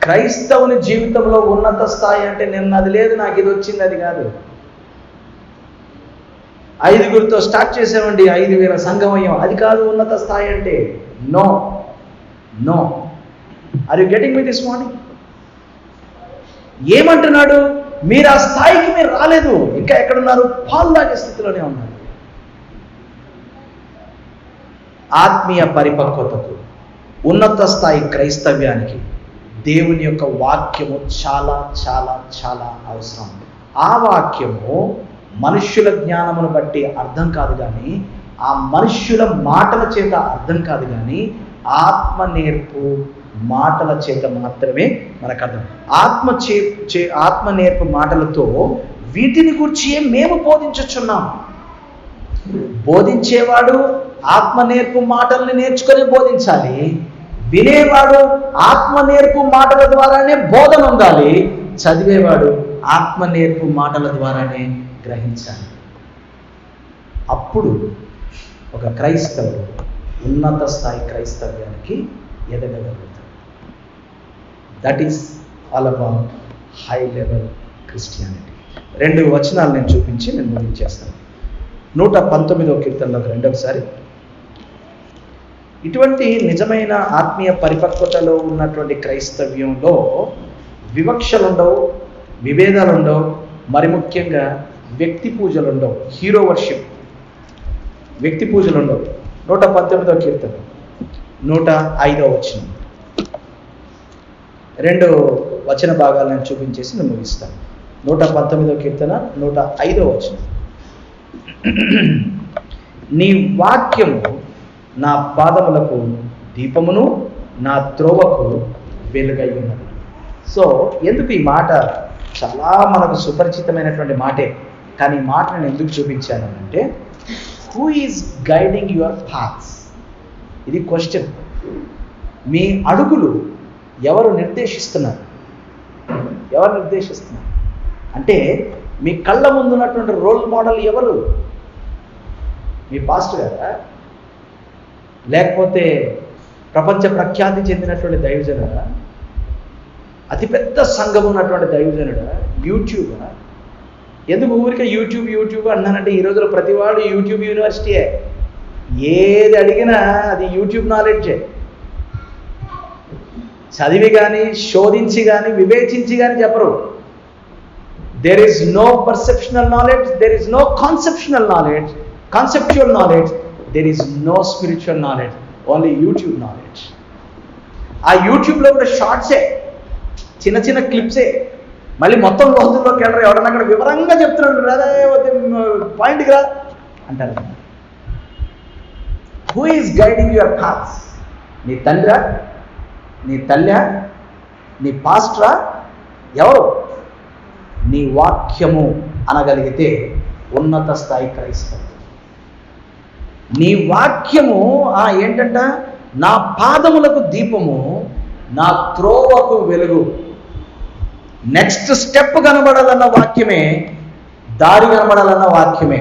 క్రైస్తవుని జీవితంలో ఉన్నత స్థాయి అంటే నేను అది లేదు, నాకు ఇది వచ్చింది, అది కాదు. 5గురితో స్టార్ట్ చేసామండి, 5,000 సంఘం అయ్యాం, అది కాదు ఉన్నత స్థాయి అంటే. No no. Are you getting me this morning? ఏమంటున్నాడు? మీరు ఆ స్థాయికి మీరు రాలేదు, ఇంకా ఎక్కడున్నారు? పాలు తాగే స్థితిలోనే ఉన్నారు. ఆత్మీయ పరిపక్వతకు, ఉన్నత స్థాయి క్రైస్తవ్యానికి దేవుని యొక్క వాక్యము చాలా చాలా చాలా అవసరం. ఆ వాక్యము మనుష్యుల జ్ఞానమును బట్టి అర్థం కాదు కానీ, ఆ మనుష్యుల మాటల చేత అర్థం కాదు కానీ, ఆత్మ నేర్పు మాటల చేత మాత్రమే మనకు అర్థం. ఆత్మ నేర్పు మాటలతో వీటిని గురించి మేము బోధించుచున్నాం. బోధించేవాడు ఆత్మ నేర్పు మాటల్ని నేర్చుకొని బోధించాలి, వినేవాడు ఆత్మ నేర్పు మాటల ద్వారానే బోధన ఉండాలి, చదివేవాడు ఆత్మ నేర్పు మాటల ద్వారానే గ్రహించాలి. అప్పుడు ఒక క్రైస్తవుడు ఉన్నత స్థాయి క్రైస్తవ్యానికి ఎదగగలుగుతాడు. That is all about high level Christianity. 2 వచనాలు నేను చూపించి నేను ముగించేస్తాను. 119వ కీర్తనలోకి రెండోసారి. ఇటువంటి నిజమైన ఆత్మీయ పరిపక్వతలో ఉన్నటువంటి క్రైస్తవ్యంలో వివక్షలు ఉండవు, విభేదాలు ఉండవు, మరి ముఖ్యంగా వ్యక్తి పూజలు ఉండవు. హీరో వర్షిప్, వ్యక్తి పూజలు ఉండవు. 119వ కీర్తన 105వ వచనం. 2 వచన భాగాలు నేను చూపించేసి నేను ముగిస్తాను. 119వ కీర్తన 105వ వచనం. నీ వాక్యము నా పాదములకు దీపమును, నా త్రోవకు వెలుగై ఉన్నది. సో ఎందుకు ఈ మాట చాలా మనకు సుపరిచితమైనటువంటి మాటే, కానీ ఈ మాట నేను ఎందుకు చూపించాను అంటే, who is guiding your thoughts? ఇది క్వశ్చన్. మీ అడుగులు ఎవరు నిర్దేశిస్తున్నారు? ఎవరు నిర్దేశిస్తున్నారు అంటే, మీ కళ్ళ ముందున్నటువంటి రోల్ మోడల్ ఎవరు? మీ పాస్టర్ గారా? లేకపోతే ప్రపంచ ప్రఖ్యాతి చెందినటువంటి దైవజనుడా? అతిపెద్ద సంఘం ఉన్నటువంటి దైవజనుడా? యూట్యూబా? ఎందుకు ఊరికే యూట్యూబ్ అన్నానంటే, ఈ రోజులో ప్రతివాడు యూట్యూబ్ యూనివర్సిటీయే. ఏది అడిగినా అది యూట్యూబ్ నాలెడ్జే. చదివి కానీ, శోధించి కానీ, వివేచించి కానీ చెప్పరు. There is no perceptional knowledge, there is no conceptual knowledge, there is no spiritual knowledge, only YouTube knowledge. ఆ యూట్యూబ్లో కూడా షార్ట్సే, చిన్న చిన్న క్లిప్సే, మళ్ళీ మొత్తం లోతుల్లోకి వెళ్ళరు. ఎవడన్నా అక్కడ వివరంగా చెప్తున్నాడు, రాదా పాయింట్కి రా అంటారు. Who is guiding your thoughts? నీ తండ్రా? నీ తల్లా? నీ పాస్టరా? ఎవరు? నీ వాక్యము అనగలిగితే ఉన్నత స్థాయి క్రైస్తవం. నీ వాక్యము ఏంటంట? నా పాదములకు దీపము, నా త్రోవకు వెలుగు. నెక్స్ట్ స్టెప్ కనబడాలన్న వాక్యమే, దారి కనబడాలన్న వాక్యమే.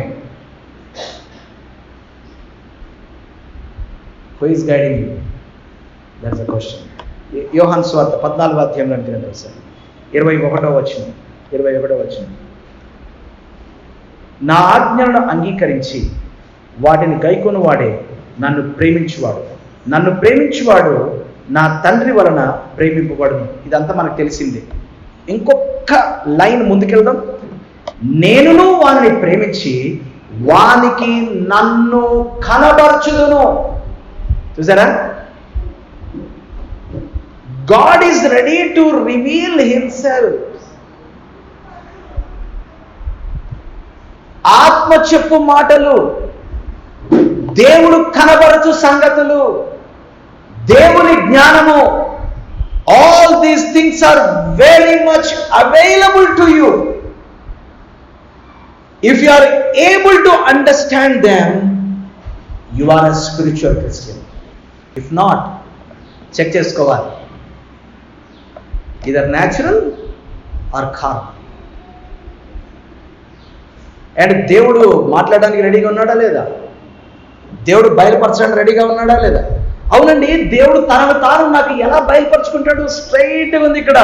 Who is guiding you? That's the question. యోహాను సువార్త 14వ అధ్యాయంలో అంటే సార్ 21వ వచనం. నా ఆజ్ఞలను అంగీకరించి వాటిని గైకొను వాడే నన్ను ప్రేమించువాడు నా తండ్రి వలన ప్రేమింపబడును. ఇదంతా మనకు తెలిసిందే. ఇంకొక లైన్ ముందుకెళ్దాం. నేనును వానిని ప్రేమించి వానికి నన్ను కనబరచుదును. చూసారా? God is ready to reveal himself. ఆత్మ చెప్పు మాటలు, దేవుడు కనబరచు సంగతులు, దేవుని జ్ఞానము, all these things are very much available to you. If you are able to understand them, you are a spiritual Christian. If not, check చేసుకోవాలి, either natural or carnal. And దేవుడు మాట్లాడడానికి రెడీగా ఉన్నాడా లేదా? దేవుడు బయలుపరచడానికి రెడీగా ఉన్నాడా లేదా? అవునండి, దేవుడు తనను తాను నాకు ఎలా బయలుపరుచుకుంటాడు? స్ట్రైట్గా ఉంది ఇక్కడ.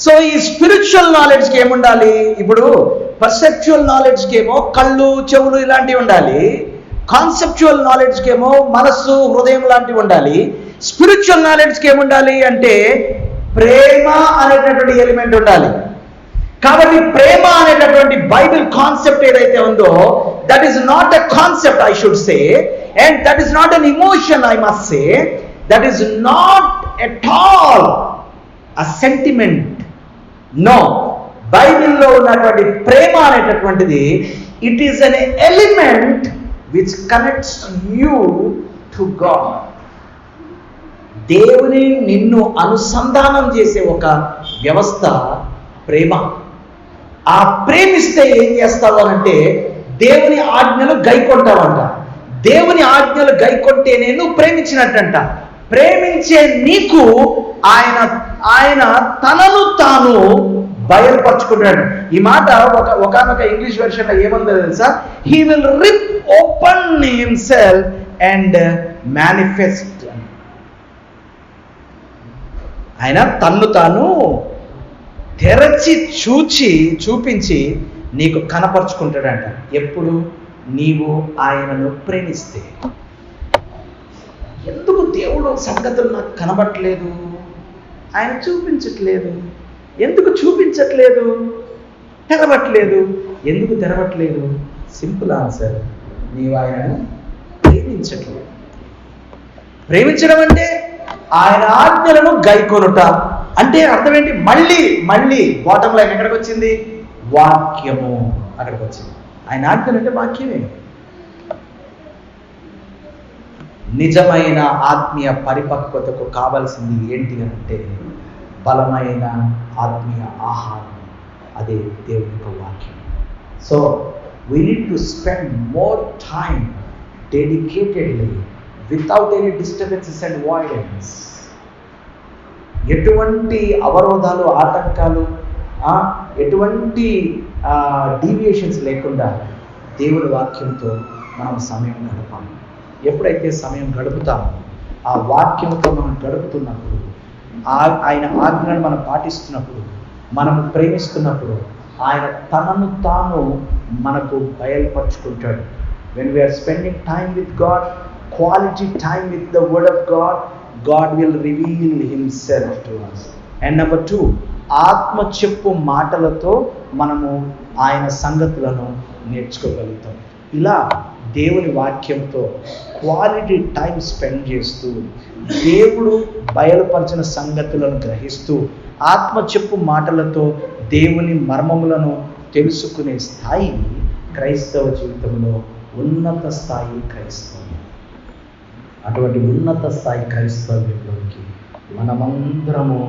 సో ఈ స్పిరిచువల్ నాలెడ్జ్కి ఏముండాలి? ఇప్పుడు పర్సెప్చువల్ నాలెడ్జ్కి ఏమో కళ్ళు, చెవులు ఇలాంటివి ఉండాలి. కాన్సెప్చువల్ నాలెడ్జ్కి ఏమో మనస్సు, హృదయం లాంటివి ఉండాలి. స్పిరిచువల్ నాలెడ్జ్కి ఏముండాలి అంటే ప్రేమ అనేటటువంటి ఎలిమెంట్ ఉండాలి. కాబట్టి ప్రేమ అనేటటువంటి బైబిల్ కాన్సెప్ట్ ఏదైతే ఉందో, that is not a concept, I should say, and that is not an emotion, I must say, that is not at all a sentiment. No, బైబిల్లో ఉన్నటువంటి ప్రేమ అనేటటువంటిది it is an element which connects you to God. దేవుని నిన్ను అనుసంధానం చేసే ఒక వ్యవస్థ ప్రేమ. ఆ ప్రేమిస్తే ఏం చేస్తావు అనంటే దేవుని ఆజ్ఞలు గైకొంటావంట. దేవుని ఆజ్ఞలు గైకొంటేనే నువ్వు ప్రేమించినట్టంట. ప్రేమించే నీకు ఆయన తనను తాను బయలుపరుచుకుంటాడు. ఈ మాట ఒకనొక ఇంగ్లీష్ వెర్షన్ లో ఏముందో తెలుసా? He will rip open himself and manifest. ఆయన తన్ను తాను తెరచి చూపించి నీకు కనపరుచుకుంటాడంట. ఎప్పుడు? నీవు ఆయనను ప్రేమిస్తే. ఎందుకు దేవుడు సంగతులు నాకు కనబడట్లేదు, ఆయన చూపించట్లేదు? ఎందుకు చూపించట్లేదు? తెరవట్లేదు. ఎందుకు తెరవట్లేదు? సింపుల్ ఆన్సర్, నీవు ఆయనను ప్రేమించట్లేదు. ప్రేమించడం అంటే ఆయన ఆజ్ఞలను గైకొనుట అంటే అర్థం ఏంటి? మళ్ళీ బాటమ్ లైన్ ఎక్కడికి వచ్చింది? వాక్యము అక్కడికి వచ్చింది. ఆయన ఆజ్ఞలు అంటే వాక్యమే. నిజమైన ఆత్మీయ పరిపక్వతకు కావలసింది ఏంటి అంటే బలమైన ఆత్మీయ ఆహారం, అదే దేవుని యొక్క వాక్యం. So we need to spend more time dedicatedly without any disturbances and avoidance. ఎటువంటి అవరోధాలు, ఆటంకాలు, ఎటువంటి డీవియేషన్స్ లేకుండా దేవుని వాక్యంతో మనం సమయం గడపాలి. ఎప్పుడైతే సమయం గడుపుతామో, ఆ వాక్యంతో మనం గడుపుతున్నప్పుడు, ఆయన ఆజ్ఞలను మనం పాటిస్తున్నప్పుడు, మనం ప్రేమిస్తున్నప్పుడు, ఆయన తనను తాను మనకు బయలుపరుచుకుంటాడు. When we are spending time with God, quality time with the word of God, God will reveal himself to us. And number 2, ఆత్మ చెప్పు మాటలతో మనము ఆయన సంగతులను నేర్చుకోగలుగుతాం. ఇలా దేవుని వాక్యంతో క్వాలిటీ టైం స్పెండ్ చేస్తూ, దేవుడు బయలుపరిచిన సంగతులను గ్రహిస్తూ, ఆత్మ చెప్పు మాటలతో దేవుని మర్మములను తెలుసుకునే స్థాయి క్రైస్తవ జీవితంలో ఉన్నత స్థాయి క్రైస్తవం. అటువంటి ఉన్నత స్థాయి క్రైస్తవ్యంలోకి మనమందరము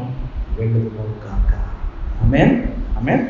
వెళ్ళుదుము కాక. ఆమేన్. ఆమేన్.